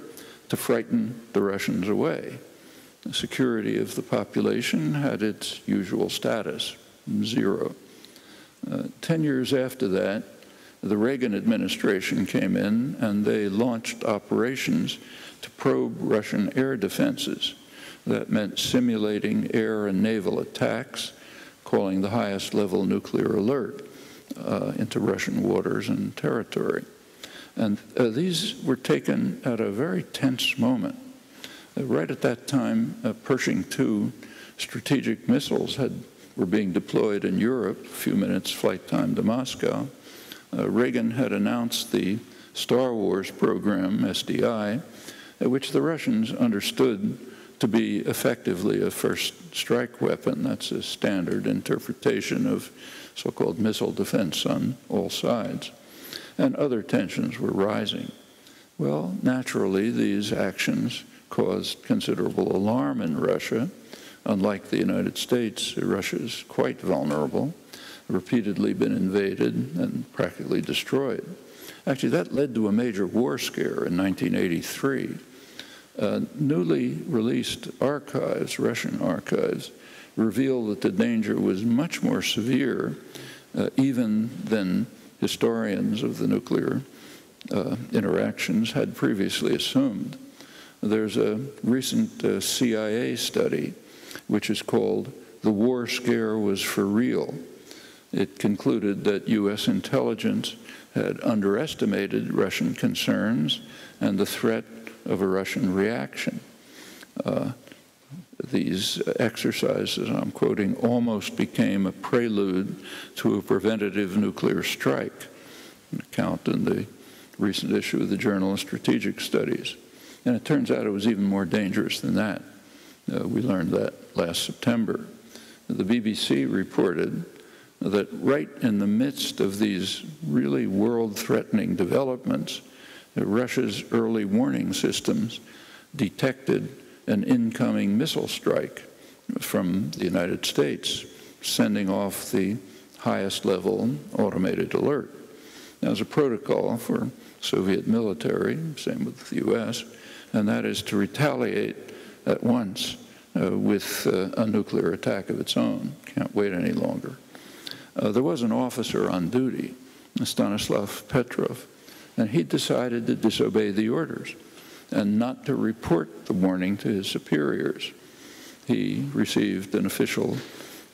to frighten the Russians away. The security of the population had its usual status, 0. 10 years after that, the Reagan administration came in and they launched operations to probe Russian air defenses. That meant simulating air and naval attacks, calling the highest level nuclear alert into Russian waters and territory. And these were taken at a very tense moment. Right at that time, Pershing II strategic missiles were being deployed in Europe, a few minutes flight time to Moscow. Reagan had announced the Star Wars program, SDI, which the Russians understood to be effectively a first strike weapon. That's a standard interpretation of so-called missile defense on all sides. And other tensions were rising. Well, naturally, these actions caused considerable alarm in Russia. Unlike the United States, Russia is quite vulnerable, repeatedly been invaded and practically destroyed. Actually, that led to a major war scare in 1983. Newly released archives, Russian archives, reveal that the danger was much more severe even than historians of the nuclear interactions had previously assumed. There's a recent CIA study which is called "The War Scare Was for Real." It concluded that U.S. intelligence had underestimated Russian concerns and the threat of a Russian reaction. These exercises, I'm quoting, almost became a prelude to a preventative nuclear strike, an account in the recent issue of the Journal of Strategic Studies. And it turns out it was even more dangerous than that. We learned that last September. The BBC reported that right in the midst of these really world-threatening developments, Russia's early warning systems detected an incoming missile strike from the United States, sending off the highest level automated alert. Now, there's a protocol for Soviet military, same with the US, and that is to retaliate at once with a nuclear attack of its own. Can't wait any longer. There was an officer on duty, Stanislav Petrov, and he decided to disobey the orders and not to report the warning to his superiors. He received an official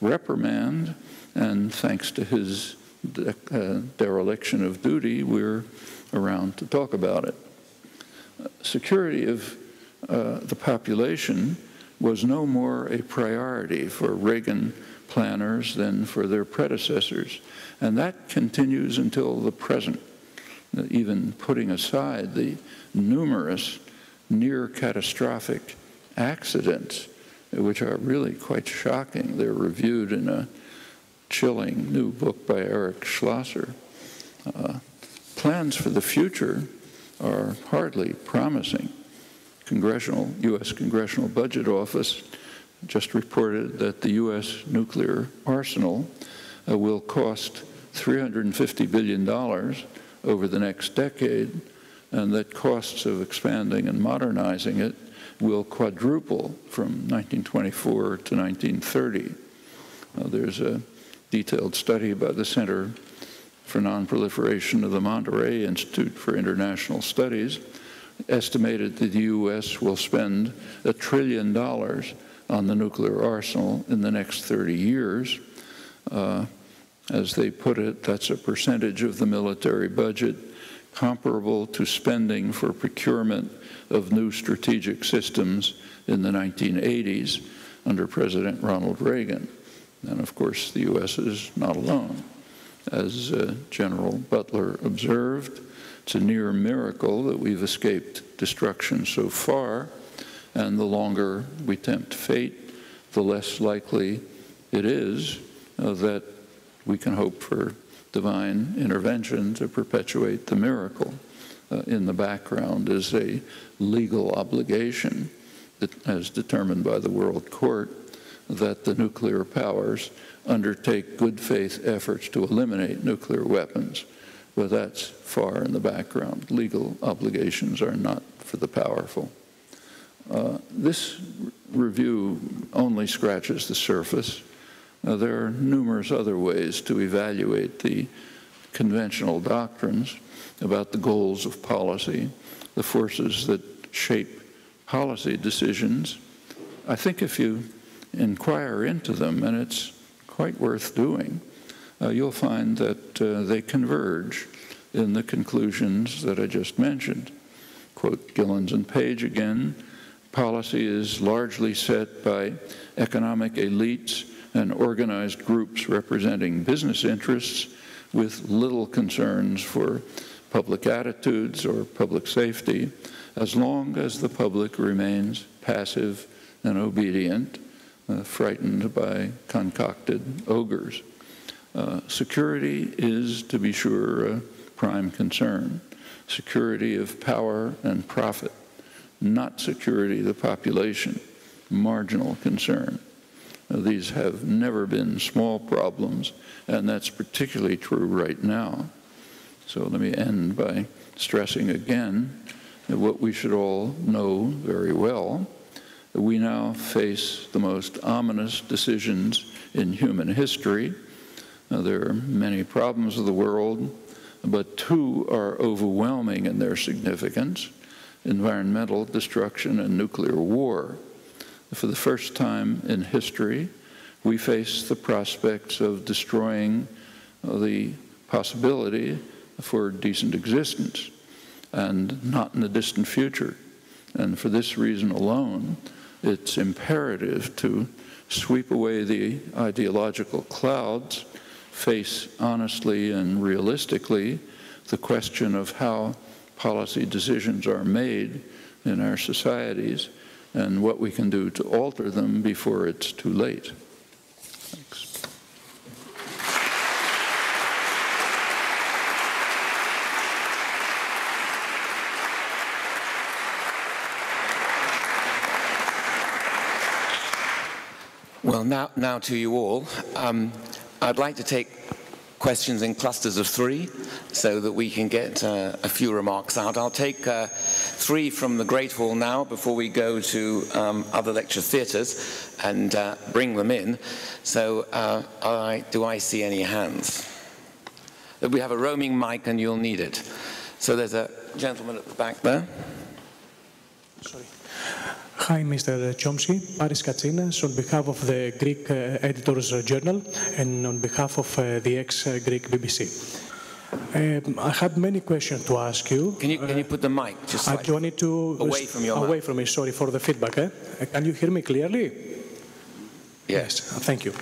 reprimand, and thanks to his dereliction of duty, we're around to talk about it. Security of the population was no more a priority for Reagan planners than for their predecessors. And that continues until the present, even putting aside the numerous near-catastrophic accidents, which are really quite shocking. They're reviewed in a chilling new book by Eric Schlosser. Plans for the future are hardly promising. U.S. Congressional Budget Office just reported that the U.S. nuclear arsenal will cost $350 billion over the next decade, and that costs of expanding and modernizing it will quadruple from 1924 to 1930. There's a detailed study by the Center for Non-Proliferation of the Monterey Institute for International Studies estimated that the U.S. will spend $1 trillion on the nuclear arsenal in the next 30 years. As they put it, that's a percentage of the military budget comparable to spending for procurement of new strategic systems in the 1980s under President Ronald Reagan. And of course, the U.S. is not alone. As General Butler observed, it's a near miracle that we've escaped destruction so far, and the longer we tempt fate, the less likely it is that we can hope for divine intervention to perpetuate the miracle. In the background is a legal obligation, as determined by the World Court, that the nuclear powers undertake good faith efforts to eliminate nuclear weapons. But that's far in the background. Legal obligations are not for the powerful. This review only scratches the surface. There are numerous other ways to evaluate the conventional doctrines about the goals of policy, the forces that shape policy decisions. I think if you inquire into them, and it's quite worth doing, you'll find that they converge in the conclusions that I just mentioned. Quote Gillens and Page again, policy is largely set by economic elites and organized groups representing business interests with little concerns for public attitudes or public safety, as long as the public remains passive and obedient, frightened by concocted ogres. Security is, to be sure, a prime concern. Security of power and profit, not security of the population, marginal concern. These have never been small problems, and that's particularly true right now. So let me end by stressing again that what we should all know very well, that we now face the most ominous decisions in human history. There are many problems of the world, but two are overwhelming in their significance: environmental destruction and nuclear war. For the first time in history, we face the prospects of destroying the possibility for decent existence, and not in the distant future. And for this reason alone, it's imperative to sweep away the ideological clouds, face honestly and realistically the question of how policy decisions are made in our societies and what we can do to alter them before it's too late. Thanks. Well, now to you all. I'd like to take questions in clusters of 3 so that we can get a few remarks out. I'll take 3 from the Great Hall now before we go to other lecture theatres and bring them in. So do I see any hands? We have a roaming mic and you'll need it. So there's a gentleman at the back there. Sorry. Hi, Mr. Chomsky. Paris Katsinas on behalf of the Greek Editors Journal and on behalf of the ex-Greek BBC. I had many questions to ask you. Can you put the mic just slightly? Do I need to away from your away mouth. from me? Sorry for the feedback. Can you hear me clearly? Yes. Thank you.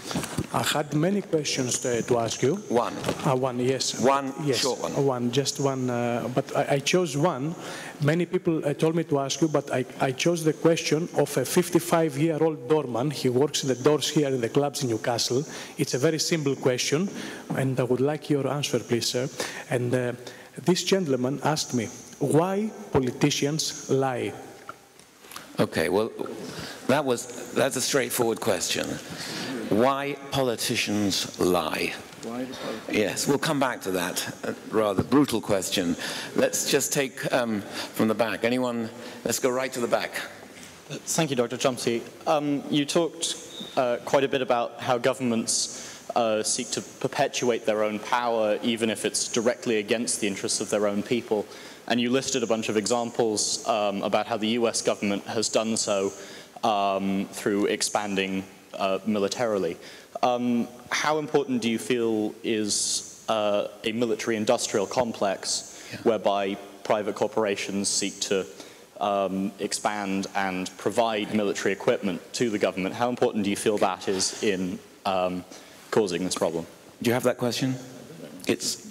I had many questions to ask you. One. One, yes. One yes. short one. Just one. But I chose one. Many people told me to ask you, but I chose the question of a 55-year-old doorman. He works in the doors here in the clubs in Newcastle. It's a very simple question, and I would like your answer, please, sir. And this gentleman asked me, why politicians lie? Okay, well, that's a straightforward question. Why politicians lie? Yes, we'll come back to that rather brutal question. Let's just take from the back. Anyone? Let's go right to the back. Thank you, Dr. Chomsky. You talked quite a bit about how governments seek to perpetuate their own power, even if it's directly against the interests of their own people. And you listed a bunch of examples about how the US government has done so through expanding militarily. How important do you feel is a military-industrial complex whereby private corporations seek to expand and provide military equipment to the government? How important do you feel that is in causing this problem? Do you have that question?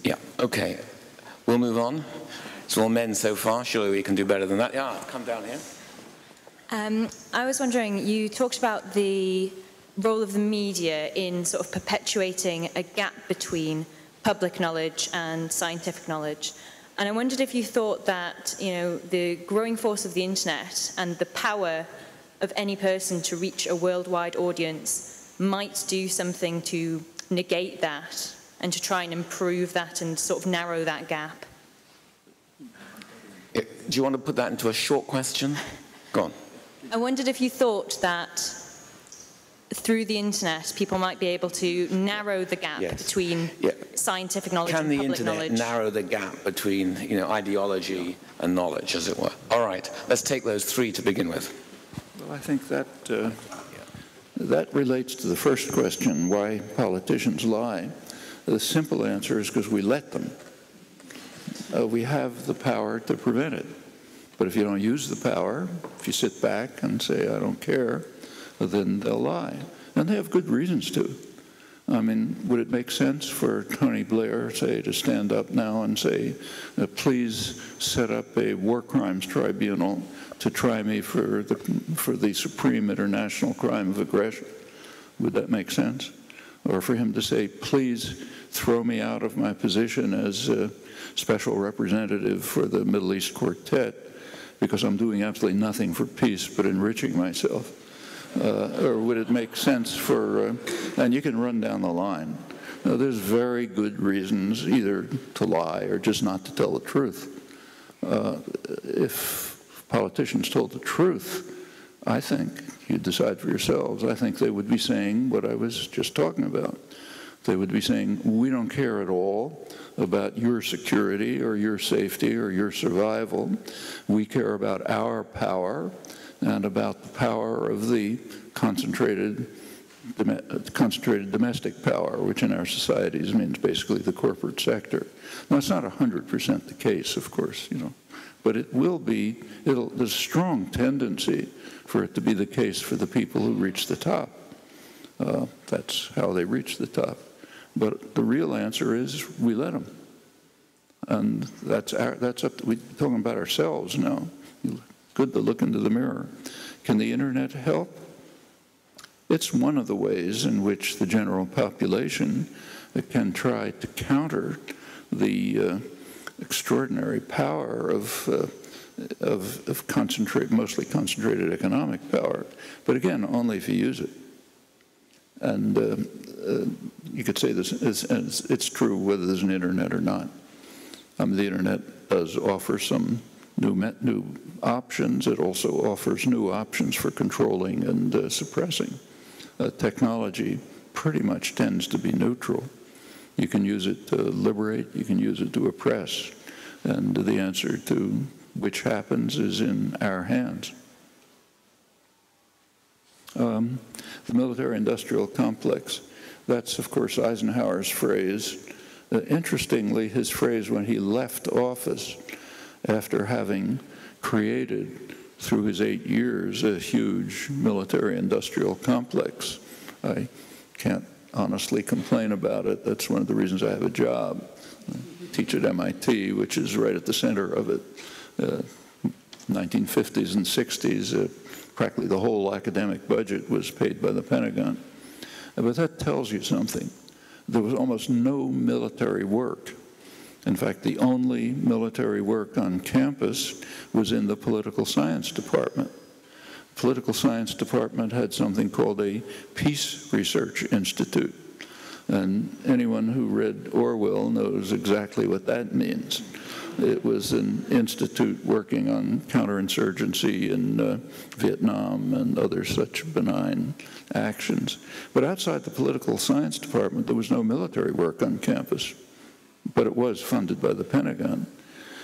Yeah, okay. We'll move on. It's all men so far. Surely we can do better than that. Yeah, come down here. I was wondering, you talked about the role of the media in sort of perpetuating a gap between public knowledge and scientific knowledge. And I wondered if you thought that, the growing force of the internet and the power of any person to reach a worldwide audience might do something to negate that and to try and improve that and sort of narrow that gap. Do you want to put that into a short question? Go on. I wondered if you thought that through the internet, people might be able to narrow the gap between scientific knowledge and public knowledge. Can the internet narrow the gap between, ideology and knowledge, as it were? All right, let's take those three to begin with. Well, I think that that relates to the first question, why politicians lie. The simple answer is because we let them. We have the power to prevent it. But if you don't use the power, if you sit back and say, I don't care, then they'll lie. And they have good reasons to. I mean, would it make sense for Tony Blair, say, to stand up now and say, please set up a war crimes tribunal to try me for the supreme international crime of aggression? Would that make sense? Or for him to say, please throw me out of my position as a special representative for the Middle East Quartet because I'm doing absolutely nothing for peace but enriching myself? Or would it make sense for, and you can run down the line. There's very good reasons either to lie or just not to tell the truth. If politicians told the truth, I think, you decide for yourselves, I think they would be saying what I was just talking about. They would be saying, we don't care at all about your security or your safety or your survival. We care about our power and about the power of the concentrated domestic power, which in our societies means basically the corporate sector. Now, it's not 100% the case, of course, but it will be, there's a strong tendency for it to be the case for the people who reach the top. That's how they reach the top. But the real answer is we let them. And that's up to, we're talking about ourselves now. Good to look into the mirror. Can the internet help? It's one of the ways in which the general population can try to counter the extraordinary power of mostly concentrated economic power. But again, only if you use it. And you could say this, it's true whether there's an internet or not. The internet does offer some new options. It also offers new options for controlling and suppressing. Technology pretty much tends to be neutral. You can use it to liberate, you can use it to oppress, and the answer to which happens is in our hands. The military-industrial complex, that's, of course, Eisenhower's phrase. Interestingly, his phrase when he left office after having created, through his 8 years, a huge military-industrial complex, I can't honestly complain about it. That's one of the reasons I have a job. I teach at MIT, which is right at the center of it. 1950s and 60s, practically the whole academic budget was paid by the Pentagon. But that tells you something. There was almost no military work. In fact, the only military work on campus was in the political science department. The political science department had something called a Peace Research Institute. And anyone who read Orwell knows exactly what that means. It was an institute working on counterinsurgency in Vietnam and other such benign actions. But outside the political science department, there was no military work on campus, but it was funded by the Pentagon.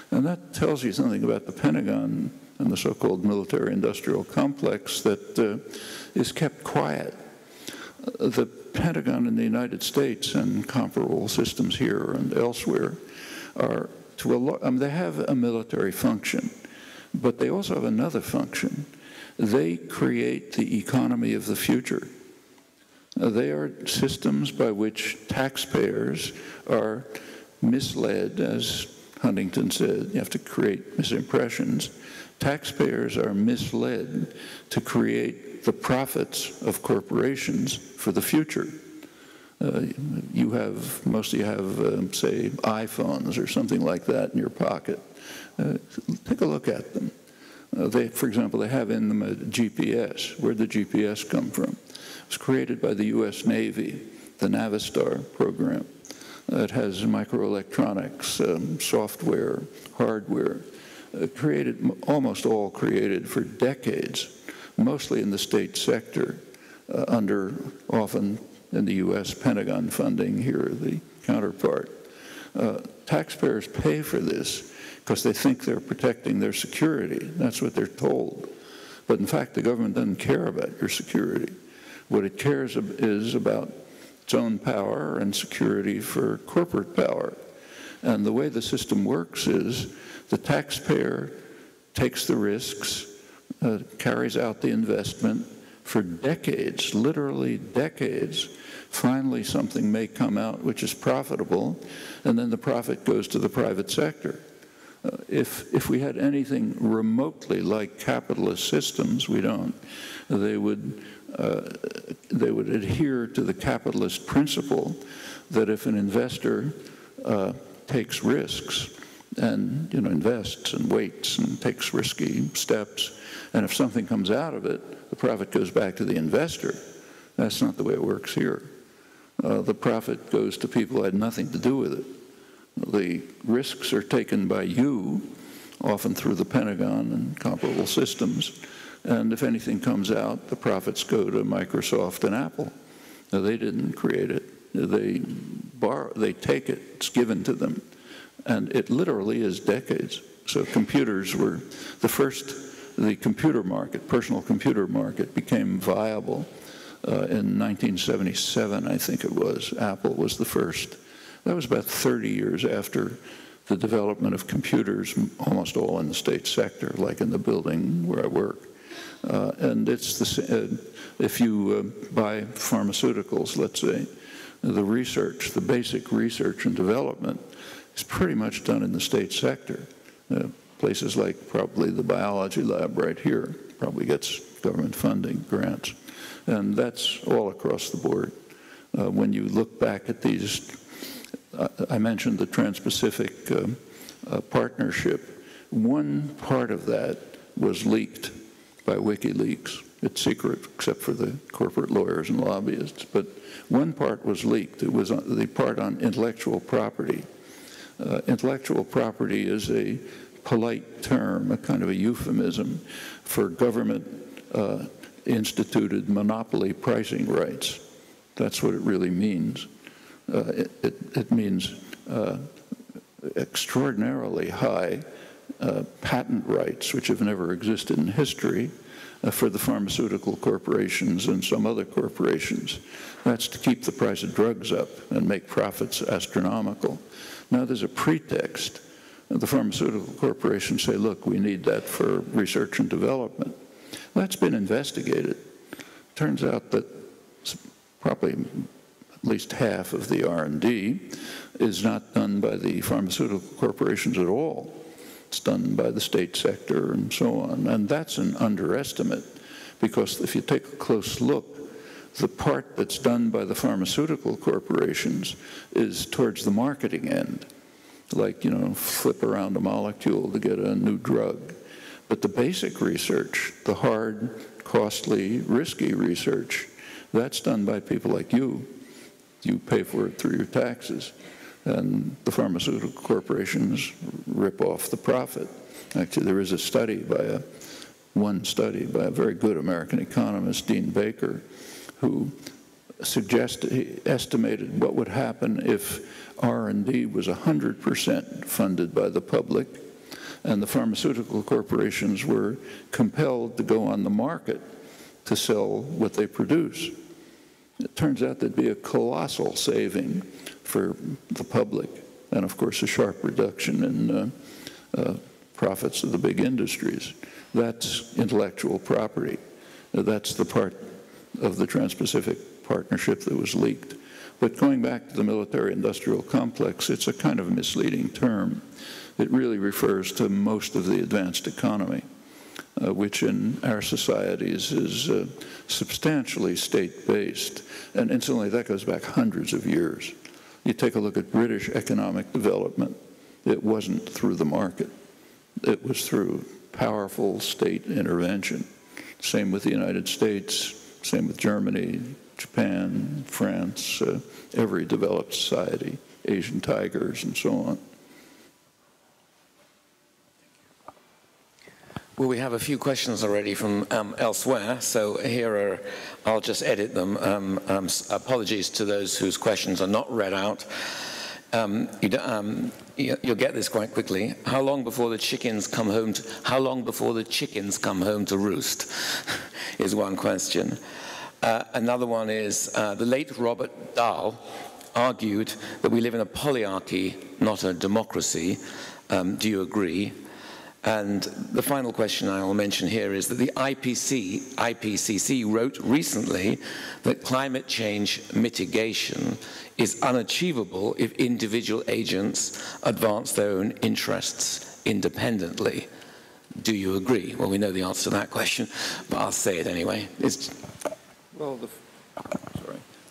And that tells you something about the Pentagon and the so-called military-industrial complex that is kept quiet. The Pentagon in the United States and comparable systems here and elsewhere are, they have a military function, but they also have another function. They create the economy of the future. They are systems by which taxpayers are misled, as Huntington said. You have to create misimpressions. Taxpayers are misled to create the profits of corporations for the future. Most of you have, say, iPhones or something like that in your pocket. Take a look at them. For example, they have in them a GPS. Where did the GPS come from? It was created by the U.S. Navy, the Navistar program. It has microelectronics, software, hardware, almost all created for decades, mostly in the state sector, under often in the U.S. Pentagon funding, here the counterpart. Taxpayers pay for this because they think they're protecting their security. That's what they're told. But in fact, the government doesn't care about your security. What it cares is about its own power and security for corporate power. And the way the system works is the taxpayer takes the risks, carries out the investment for decades, literally decades. Finally, something may come out which is profitable, and then the profit goes to the private sector. If we had anything remotely like capitalist systems, we don't, they would adhere to the capitalist principle that if an investor takes risks and invests and waits and takes risky steps, and if something comes out of it, the profit goes back to the investor. That's not the way it works here. The profit goes to people who had nothing to do with it. The risks are taken by you, often through the Pentagon and comparable systems, and if anything comes out, the profits go to Microsoft and Apple. Now, they didn't create it. They take it. It's given to them. And it literally is decades. So computers were the computer market, personal computer market, became viable in 1977, I think it was. Apple was the first. That was about 30 years after the development of computers, almost all in the state sector, like in the building where I work. And it's if you buy pharmaceuticals, let's say, the basic research and development is pretty much done in the state sector. Places like probably the biology lab right here probably gets government funding, grants. And that's all across the board. When you look back at these, I mentioned the Trans-Pacific Partnership. One part of that was leaked by WikiLeaks. It's secret except for the corporate lawyers and lobbyists. But one part was leaked. It was the part on intellectual property. Intellectual property is a polite term, a kind of a euphemism for government instituted monopoly pricing rights. That's what it really means. It means extraordinarily high patent rights, which have never existed in history, for the pharmaceutical corporations and some other corporations. That's to keep the price of drugs up and make profits astronomical. Now there's a pretext. The pharmaceutical corporations say, look, we need that for research and development. That's been investigated. Turns out that probably at least half of the R&D is not done by the pharmaceutical corporations at all. It's done by the state sector and so on. And that's an underestimate, because if you take a close look, the part that's done by the pharmaceutical corporations is towards the marketing end, like, flip around a molecule to get a new drug. But the basic research, the hard, costly, risky research, that's done by people like you. You pay for it through your taxes. And the pharmaceutical corporations rip off the profit. Actually, there is a study one study by a very good American economist, Dean Baker, who estimated what would happen if R&D was 100% funded by the public, and the pharmaceutical corporations were compelled to go on the market to sell what they produce. It turns out there'd be a colossal saving for the public, and of course a sharp reduction in profits of the big industries. That's intellectual property. That's the part of the Trans-Pacific Partnership that was leaked. But going back to the military-industrial complex, it's a kind of misleading term. It really refers to most of the advanced economy, which in our societies is substantially state-based. And incidentally, that goes back hundreds of years. You take a look at British economic development, it wasn't through the market. It was through powerful state intervention. Same with the United States, same with Germany, Japan, France, every developed society, Asian tigers, and so on. Well, we have a few questions already from elsewhere, so I'll just edit them. Apologies to those whose questions are not read out. You'll get this quite quickly. How long before the chickens come home to roost is one question. Another one is, the late Robert Dahl argued that we live in a polyarchy, not a democracy. Do you agree? And the final question I will mention here is that the IPCC wrote recently that climate change mitigation is unachievable if individual agents advance their own interests independently. Do you agree? Well, we know the answer to that question, but I'll say it anyway. Well,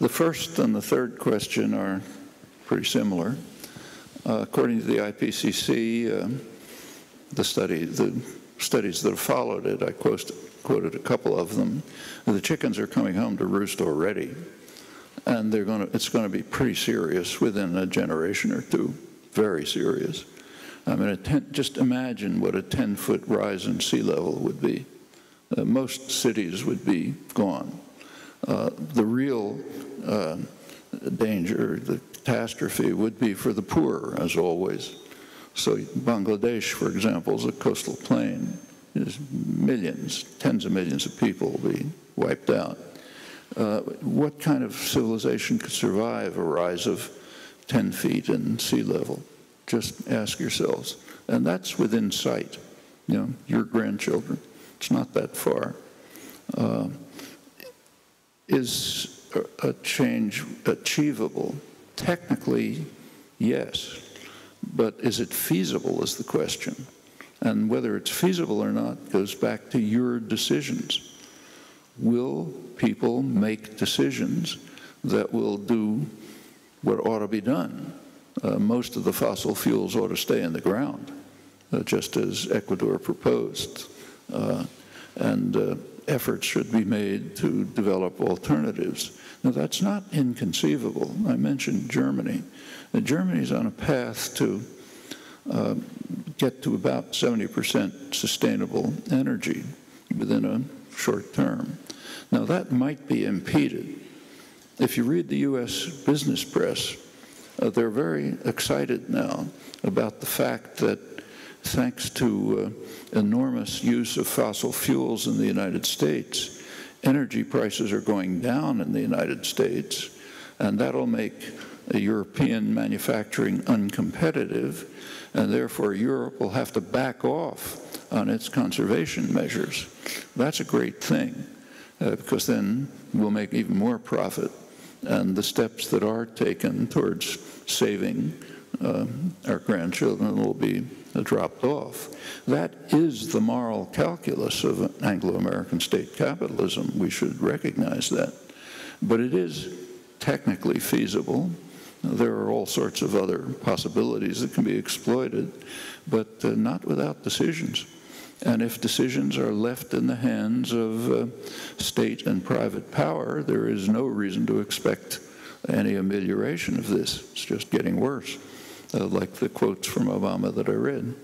the first and the third question are pretty similar. According to the IPCC, the studies that have followed it, I quoted a couple of them. The chickens are coming home to roost already, and it's going to be pretty serious within a generation or two, very serious. I mean, just imagine what a 10-foot rise in sea level would be. Most cities would be gone. The real danger, the catastrophe, would be for the poor, as always. So Bangladesh, for example, is a coastal plain. There's millions, tens of millions of people will be wiped out. What kind of civilization could survive a rise of 10 feet in sea level? Just ask yourselves. And that's within sight, your grandchildren. It's not that far. Is a change achievable? Technically, yes. But is it feasible is the question. And whether it's feasible or not goes back to your decisions. Will people make decisions that will do what ought to be done? Most of the fossil fuels ought to stay in the ground, just as Ecuador proposed. And efforts should be made to develop alternatives. Now, that's not inconceivable. I mentioned Germany. Germany's on a path to get to about 70% sustainable energy within a short term. Now, that might be impeded. If you read the U.S. business press, they're very excited now about the fact that thanks to enormous use of fossil fuels in the United States, energy prices are going down in the United States, and that'll make European manufacturing uncompetitive, and therefore Europe will have to back off on its conservation measures. That's a great thing, because then we'll make even more profit and the steps that are taken towards saving our grandchildren will be dropped off. That is the moral calculus of Anglo-American state capitalism. We should recognize that. But it is technically feasible. There are all sorts of other possibilities that can be exploited, but not without decisions. And if decisions are left in the hands of state and private power, there is no reason to expect any amelioration of this. It's just getting worse, like the quotes from Obama that I read.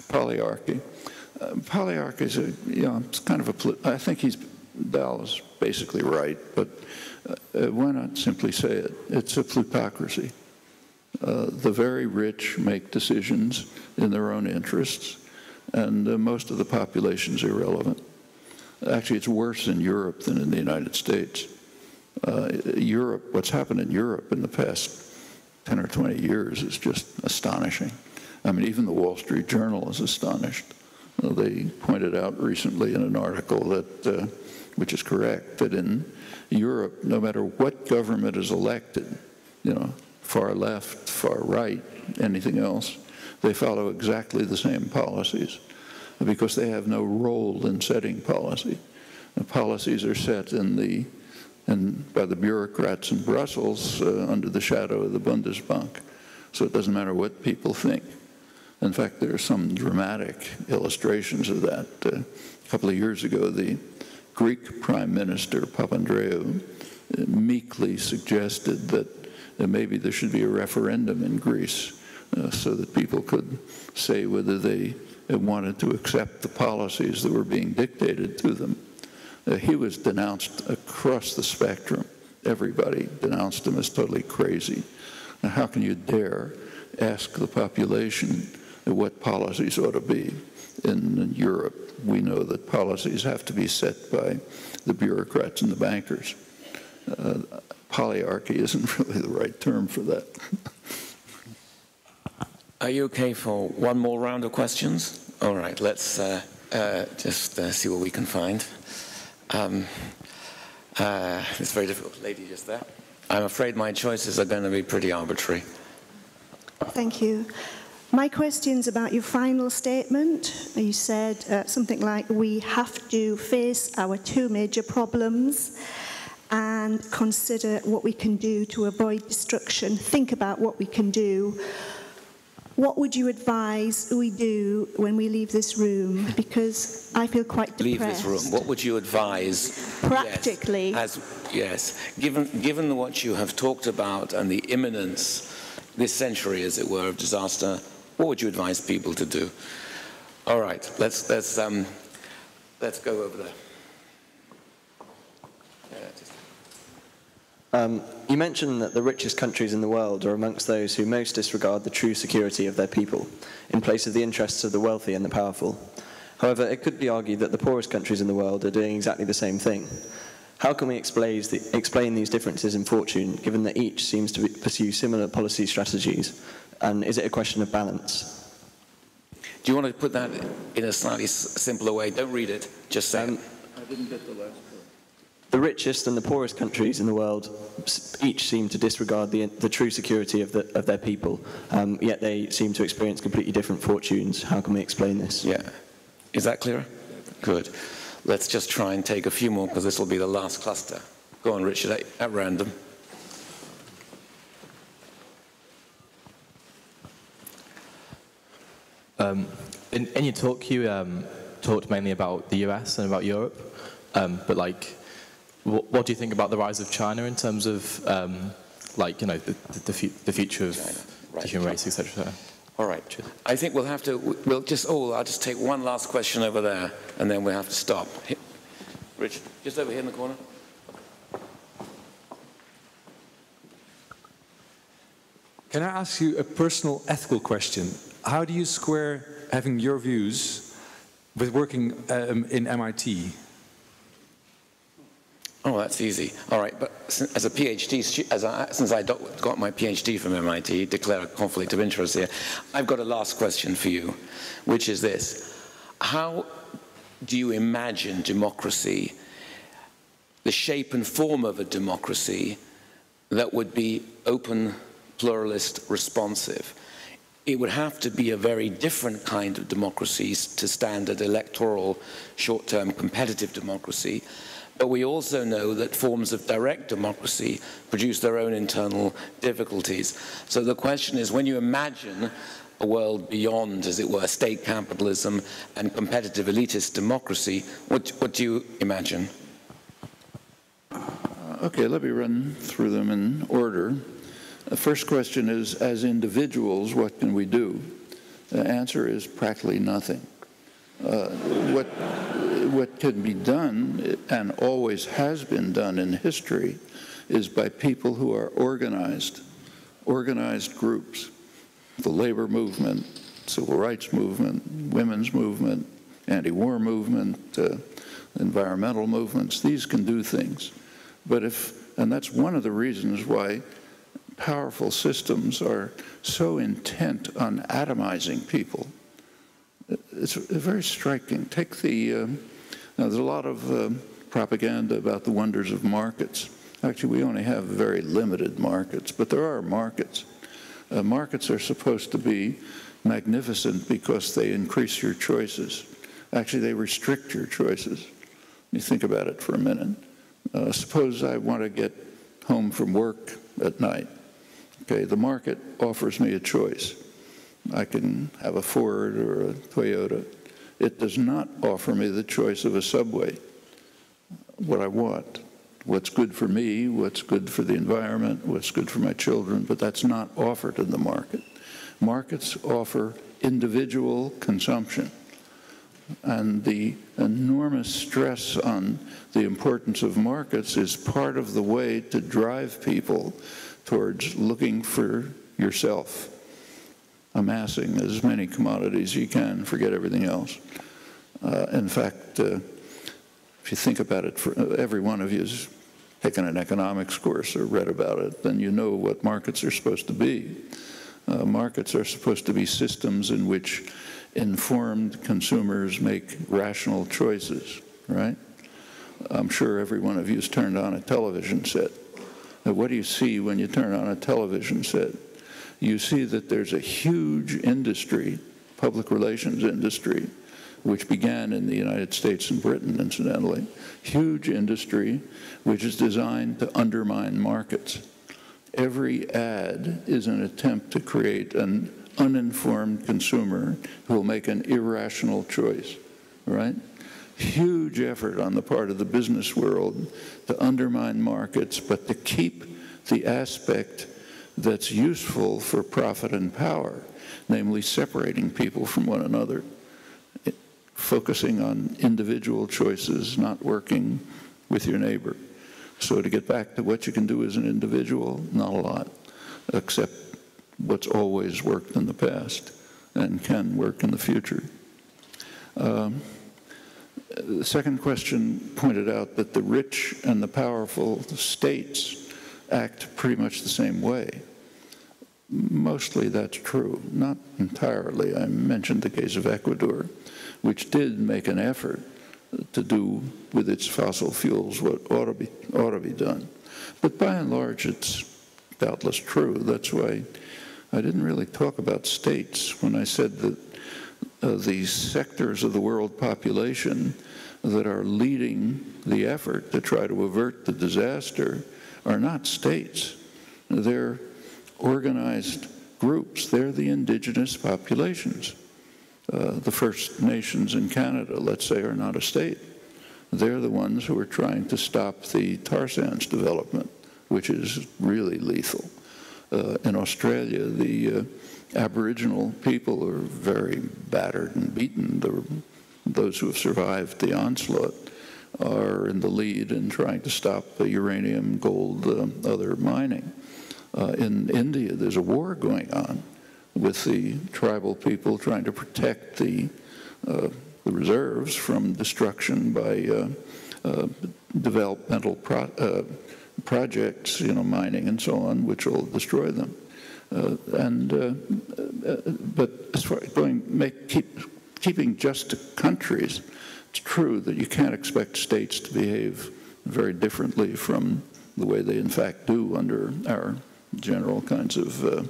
Polyarchy. Polyarchy is it's kind of a, I think Dal is basically right, but why not simply say it? It's a plutocracy. The very rich make decisions in their own interests, and most of the population's irrelevant. Actually, it's worse in Europe than in the United States. Europe, what's happened in Europe in the past 10 or 20 years is just astonishing. I mean, even the Wall Street Journal is astonished. They pointed out recently in an article that, which is correct, that in Europe, no matter what government is elected, far left, far right, anything else, they follow exactly the same policies because they have no role in setting policy. The policies are set by the bureaucrats in Brussels under the shadow of the Bundesbank. So it doesn't matter what people think. In fact, there are some dramatic illustrations of that. A couple of years ago, the Greek Prime Minister, Papandreou, meekly suggested that maybe there should be a referendum in Greece so that people could say whether they wanted to accept the policies that were being dictated to them. He was denounced across the spectrum. Everybody denounced him as totally crazy. Now, how can you dare ask the population what policies ought to be? In Europe, we know that policies have to be set by the bureaucrats and the bankers. Polyarchy isn't really the right term for that. Are you okay for one more round of questions? All right, let's just see what we can find. It's very difficult. Lady just there. I'm afraid my choices are going to be pretty arbitrary. Thank you. My question's about your final statement. You said something like, we have to face our two major problems and consider what we can do to avoid destruction. Think about what we can do. What would you advise we do when we leave this room? Because I feel quite depressed. Leave this room. What would you advise? Practically. Yes. Given what you have talked about and the imminence this century, as it were, of disaster, what would you advise people to do? All right. Let's go over there. You mentioned that the richest countries in the world are amongst those who most disregard the true security of their people, in place of the interests of the wealthy and the powerful. However, it could be argued that the poorest countries in the world are doing exactly the same thing. How can we explain these differences in fortune, given that each seems to pursue similar policy strategies? And is it a question of balance? Do you want to put that in a slightly simpler way? Don't read it, just say it. I didn't get the last part. The richest and the poorest countries in the world each seem to disregard the true security of their people, yet they seem to experience completely different fortunes. How can we explain this? Yeah. Is that clearer? Good. Let's just try and take a few more, because this will be the last cluster. Go on, Richard, at random. In your talk, you talked mainly about the US and about Europe, but what do you think about the rise of China in terms of, the future of the human race, etc.? All right. I think I'll just take one last question over there, and then we'll have to stop. Richard, just over here in the corner. Can I ask you a personal ethical question? How do you square having your views with working in MIT? Oh, that's easy. All right, but as a PhD, since I got my PhD from MIT, declare a conflict of interest here, I've got a last question for you, which is this. How do you imagine democracy the shape and form of a democracy that would be open, pluralist, responsive. It would have to be a very different kind of democracy to standard electoral, short-term competitive democracy. But we also know that forms of direct democracy produce their own internal difficulties. So the question is, when you imagine a world beyond, as it were, state capitalism and competitive elitist democracy, what do you imagine? Okay, let me run through them in order. The first question is, as individuals, what can we do? The answer is practically nothing. What can be done, and always has been done in history, is by people who are organized groups. The labor movement, civil rights movement, women's movement, anti-war movement, environmental movements, these can do things. But and that's one of the reasons why powerful systems are so intent on atomizing people. It's very striking. Take there's a lot of propaganda about the wonders of markets. Actually, we only have very limited markets, but there are markets. Markets are supposed to be magnificent because they increase your choices. Actually, they restrict your choices. You think about it for a minute. Suppose I want to get home from work at night. Okay, the market offers me a choice. I can have a Ford or a Toyota. It does not offer me the choice of a Subway, what I want, what's good for me, what's good for the environment, what's good for my children, but that's not offered in the market. Markets offer individual consumption. And the enormous stress on the importance of markets is part of the way to drive people towards looking for yourself, amassing as many commodities as you can, forget everything else. In fact, if you think about it, every one of you has taken an economics course or read about it, then you know what markets are supposed to be. Markets are supposed to be systems in which informed consumers make rational choices, right? I'm sure every one of you has turned on a television set. Now, what do you see when you turn on a television set? You see that there's a huge industry, public relations industry, which began in the United States and Britain, incidentally, huge industry which is designed to undermine markets. Every ad is an attempt to create an uninformed consumer who will make an irrational choice, right? Huge effort on the part of the business world to undermine markets, but to keep the aspect that's useful for profit and power, namely separating people from one another, focusing on individual choices, not working with your neighbor. So to get back to what you can do as an individual, not a lot, except what's always worked in the past and can work in the future. The second question pointed out that the rich and the powerful states act pretty much the same way. Mostly that's true, not entirely. I mentioned the case of Ecuador, which did make an effort to do with its fossil fuels what ought to be done. But by and large, it's doubtless true. That's why I didn't really talk about states when I said that these sectors of the world population that are leading the effort to try to avert the disaster are not states. They're organized groups. They're the indigenous populations. The First Nations in Canada, let's say, are not a state. They're the ones who are trying to stop the tar sands development, which is really lethal. In Australia, the Aboriginal people are very battered and beaten. Those who have survived the onslaught are in the lead in trying to stop the uranium, gold, other mining. In India, there's a war going on with the tribal people trying to protect the reserves from destruction by developmental projects, mining and so on, which will destroy them. But as far as keeping just to countries, it's true that you can't expect states to behave very differently from the way they in fact do under our general kinds of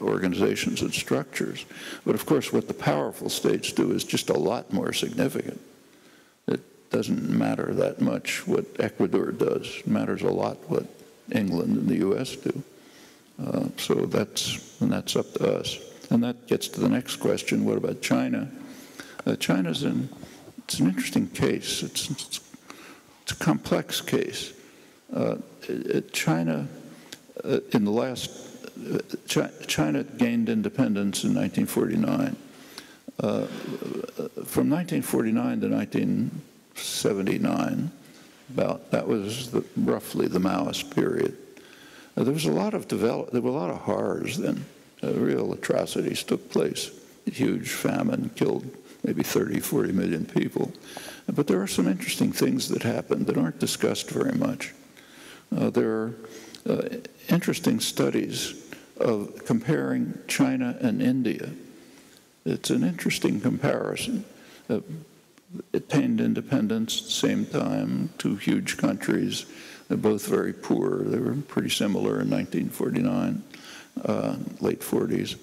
organizations and structures. But of course, what the powerful states do is just a lot more significant. It doesn't matter that much what Ecuador does. It matters a lot what England and the US do. So that's up to us. And that gets to the next question, what about China? China's it's an interesting case. It's a complex case. China, in the last, China gained independence in 1949. From 1949 to 1979, that was roughly the Maoist period. There was a lot of there were a lot of horrors then. Real atrocities took place. A huge famine killed maybe 30, 40 million people. But there are some interesting things that happened that aren't discussed very much. There are interesting studies of comparing China and India. It's an interesting comparison. Attained independence at the same time, two huge countries. They're both very poor. They were pretty similar in 1949, late 40s.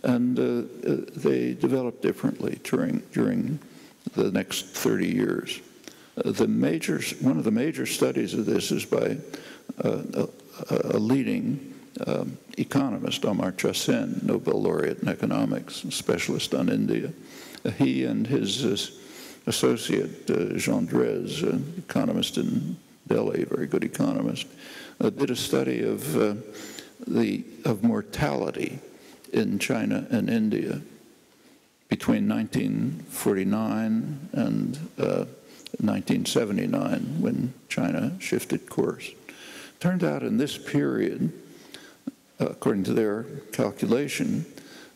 And they developed differently during the next 30 years. One of the major studies of this is by a leading economist, Amartya Sen, Nobel laureate in economics, specialist on India. He and his associate, Jean Drèze, an economist in Delhi, a very good economist, did a study of mortality in China and India between 1949 and 1979, when China shifted course. Turned out in this period, according to their calculation,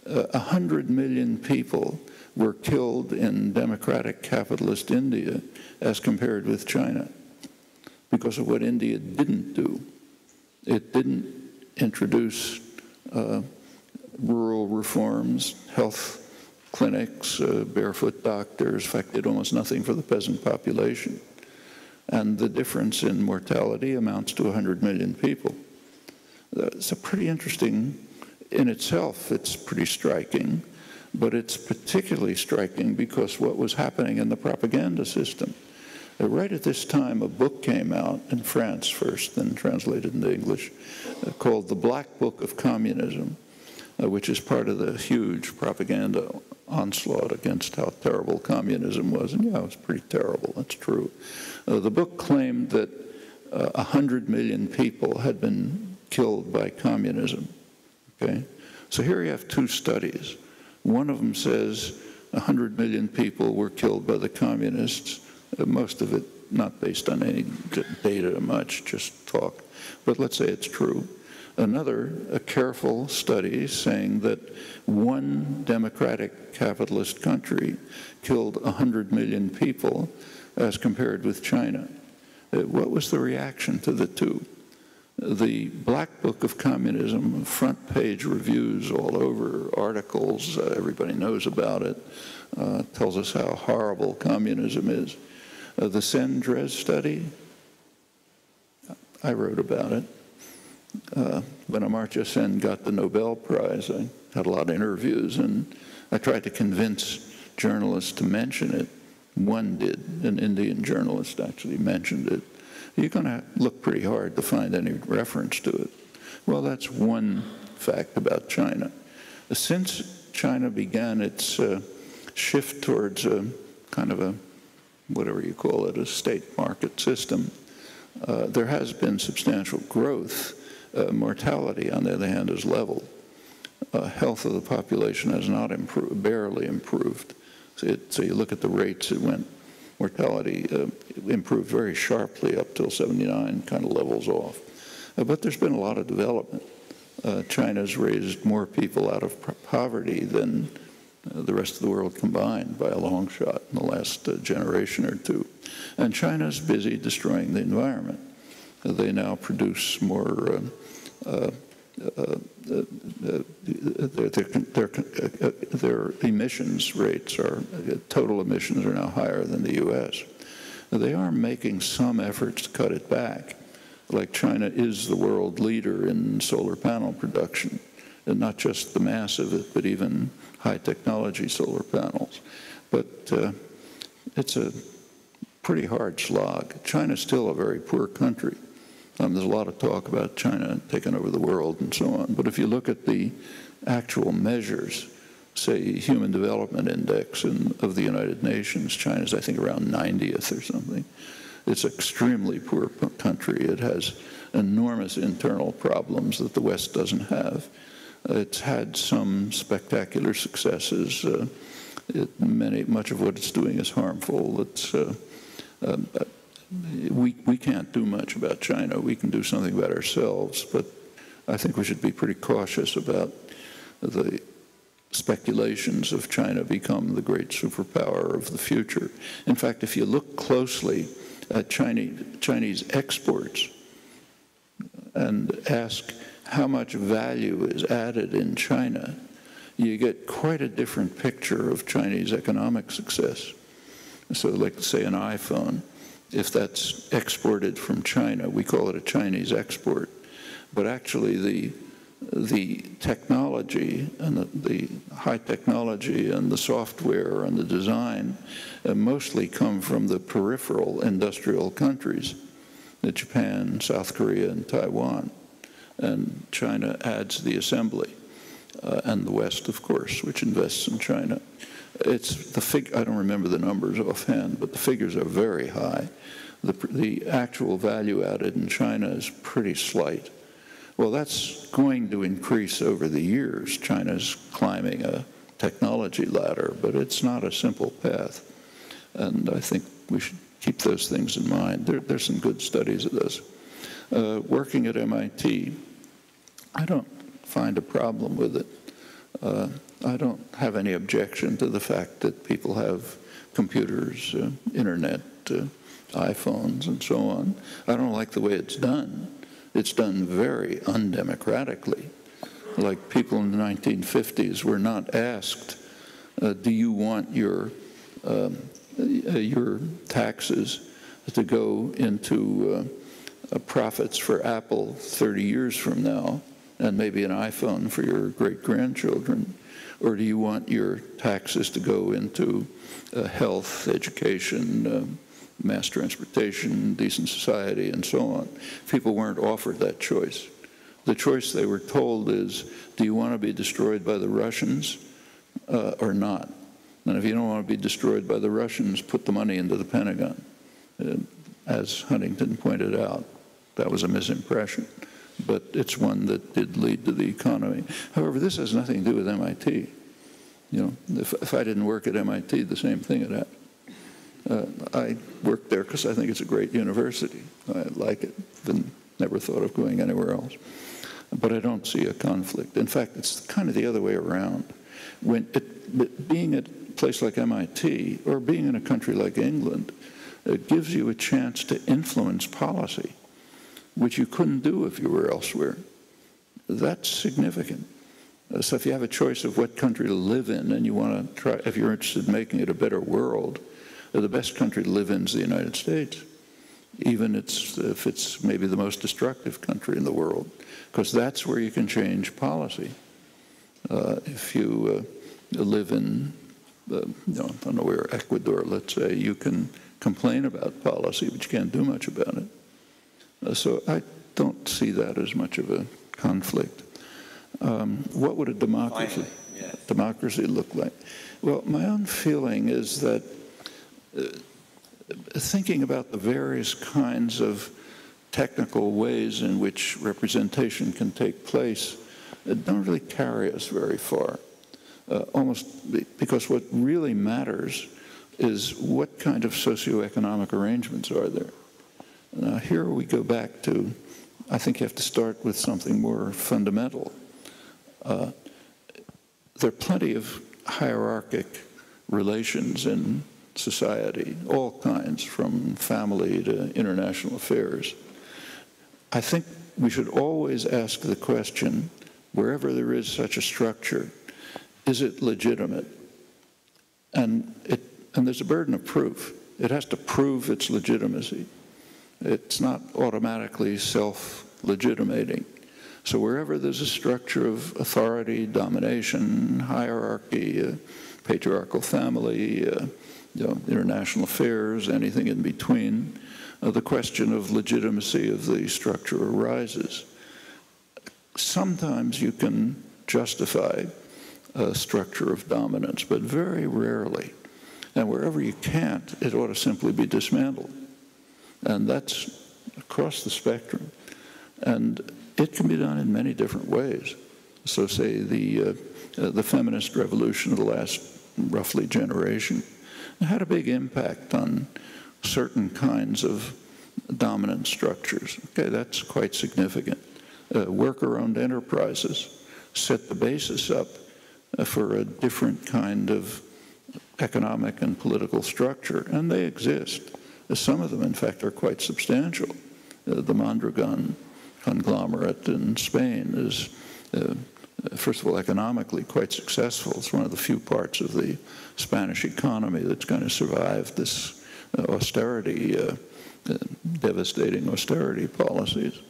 100 million people were killed in democratic capitalist India as compared with China because of what India didn't do. It didn't introduce rural reforms, health clinics, barefoot doctors. In fact, did almost nothing for the peasant population. And the difference in mortality amounts to 100 million people. It's a pretty interesting, in itself, it's pretty striking, but it's particularly striking because what was happening in the propaganda system. Right at this time, a book came out in France first, then translated into English, called The Black Book of Communism, which is part of the huge propaganda onslaught against how terrible communism was. And yeah, it was pretty terrible, that's true. The book claimed that 100 million people had been killed by communism, okay? So here you have two studies. One of them says 100 million people were killed by the communists, most of it not based on any data much, just talk. But let's say it's true. Another, a careful study saying that one democratic capitalist country killed 100 million people as compared with China. What was the reaction to the two? The Black Book of Communism, front page reviews all over, articles, everybody knows about it, tells us how horrible communism is. The Sen-Drèze study, I wrote about it. When Amartya Sen got the Nobel Prize, I had a lot of interviews, and I tried to convince journalists to mention it. One did, an Indian journalist actually mentioned it. You're going to look pretty hard to find any reference to it. Well, that's one fact about China. Since China began its shift towards a kind of a, whatever you call it, a state market system, there has been substantial growth. Mortality, on the other hand, is leveled. Health of the population has not improved, barely improved. So you look at the rates, mortality improved very sharply up till 79, kind of levels off. But there's been a lot of development. China's raised more people out of poverty than the rest of the world combined by a long shot in the last generation or two. And China's busy destroying the environment. They now produce more, their emissions rates are, total emissions are now higher than the US. they are making some efforts to cut it back. Like China is the world leader in solar panel production, and not just the mass of it, but even high technology solar panels. But it's a pretty hard slog. China's still a very poor country. There's a lot of talk about China taking over the world and so on, but if you look at the actual measures, say Human Development Index of the United Nations, China's I think around 90th or something. It's an extremely poor country. It has enormous internal problems that the West doesn't have. It's had some spectacular successes. Much of what it's doing is harmful. We can't do much about China. We can do something about ourselves, but I think we should be pretty cautious about the speculations of China become the great superpower of the future. In fact, if you look closely at Chinese exports and ask how much value is added in China, you get quite a different picture of Chinese economic success. So like, say, an iPhone, if that's exported from China, we call it a Chinese export. But actually the technology and the high technology and the software and the design mostly come from the peripheral industrial countries, Japan, South Korea, and Taiwan. And China adds the assembly, and the West, of course, which invests in China. I don't remember the numbers offhand, but the figures are very high. The actual value added in China is pretty slight. Well, that's going to increase over the years. China's climbing a technology ladder, but it's not a simple path. And I think we should keep those things in mind. There's some good studies of this. Working at MIT, I don't find a problem with it. I don't have any objection to the fact that people have computers, internet, iPhones, and so on. I don't like the way it's done. It's done very undemocratically. Like, people in the 1950s were not asked, do you want your taxes to go into profits for Apple 30 years from now, and maybe an iPhone for your great-grandchildren? Or do you want your taxes to go into health, education, mass transportation, decent society, and so on? People weren't offered that choice. The choice they were told is, do you want to be destroyed by the Russians or not? And if you don't want to be destroyed by the Russians, put the money into the Pentagon. As Huntington pointed out, that was a misimpression, but it's one that did lead to the economy. However, this has nothing to do with MIT. You know, if I didn't work at MIT, the same thing had happened. I worked there because I think it's a great university. I like it. Never thought of going anywhere else. But I don't see a conflict. In fact, it's kind of the other way around. Being at a place like MIT or being in a country like England, it gives you a chance to influence policy, which you couldn't do if you were elsewhere. That's significant. So if you have a choice of what country to live in and you want to try, if you're interested in making it a better world, the best country to live in is the United States, even if it's maybe the most destructive country in the world, because that's where you can change policy. If you live in, I don't know where, Ecuador, let's say, you can complain about policy, but you can't do much about it. So I don't see that as much of a conflict. What would a democracy look like? Well, my own feeling is that thinking about the various kinds of technical ways in which representation can take place don't really carry us very far. Almost because what really matters is what kind of socioeconomic arrangements are there. Now, here we go back to, I think you have to start with something more fundamental. There are plenty of hierarchic relations in society, all kinds, from family to international affairs. I think we should always ask the question, wherever there is such a structure, is it legitimate? And there's a burden of proof. it has to prove its legitimacy. It's not automatically self-legitimating. So wherever there's a structure of authority, domination, hierarchy, patriarchal family, international affairs, anything in between, the question of legitimacy of the structure arises. Sometimes you can justify a structure of dominance, but very rarely. And wherever you can't, it ought to simply be dismantled. And that's across the spectrum. And it can be done in many different ways. So say the feminist revolution of the last roughly generation had a big impact on certain kinds of dominant structures. Okay, that's quite significant. Worker-owned enterprises set the basis up for a different kind of economic and political structure, and they exist. Some of them, in fact, are quite substantial. The Mondragon conglomerate in Spain is, first of all, economically quite successful. It's one of the few parts of the Spanish economy that's going to survive this austerity, devastating austerity policies.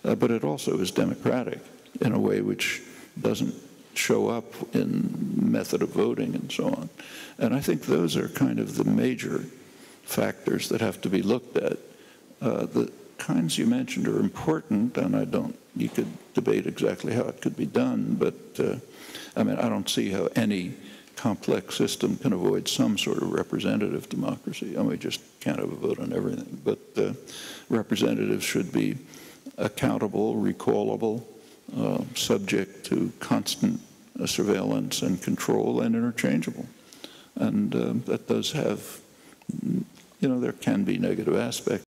But it also is democratic in a way which doesn't show up in method of voting and so on. And I think those are kind of the major factors that have to be looked at. The kinds you mentioned are important, and you could debate exactly how it could be done, but I mean, I don't see how any complex system can avoid some sort of representative democracy. I mean, we just can't have a vote on everything, but representatives should be accountable, recallable, subject to constant surveillance and control, and interchangeable. And that does have, there can be negative aspects.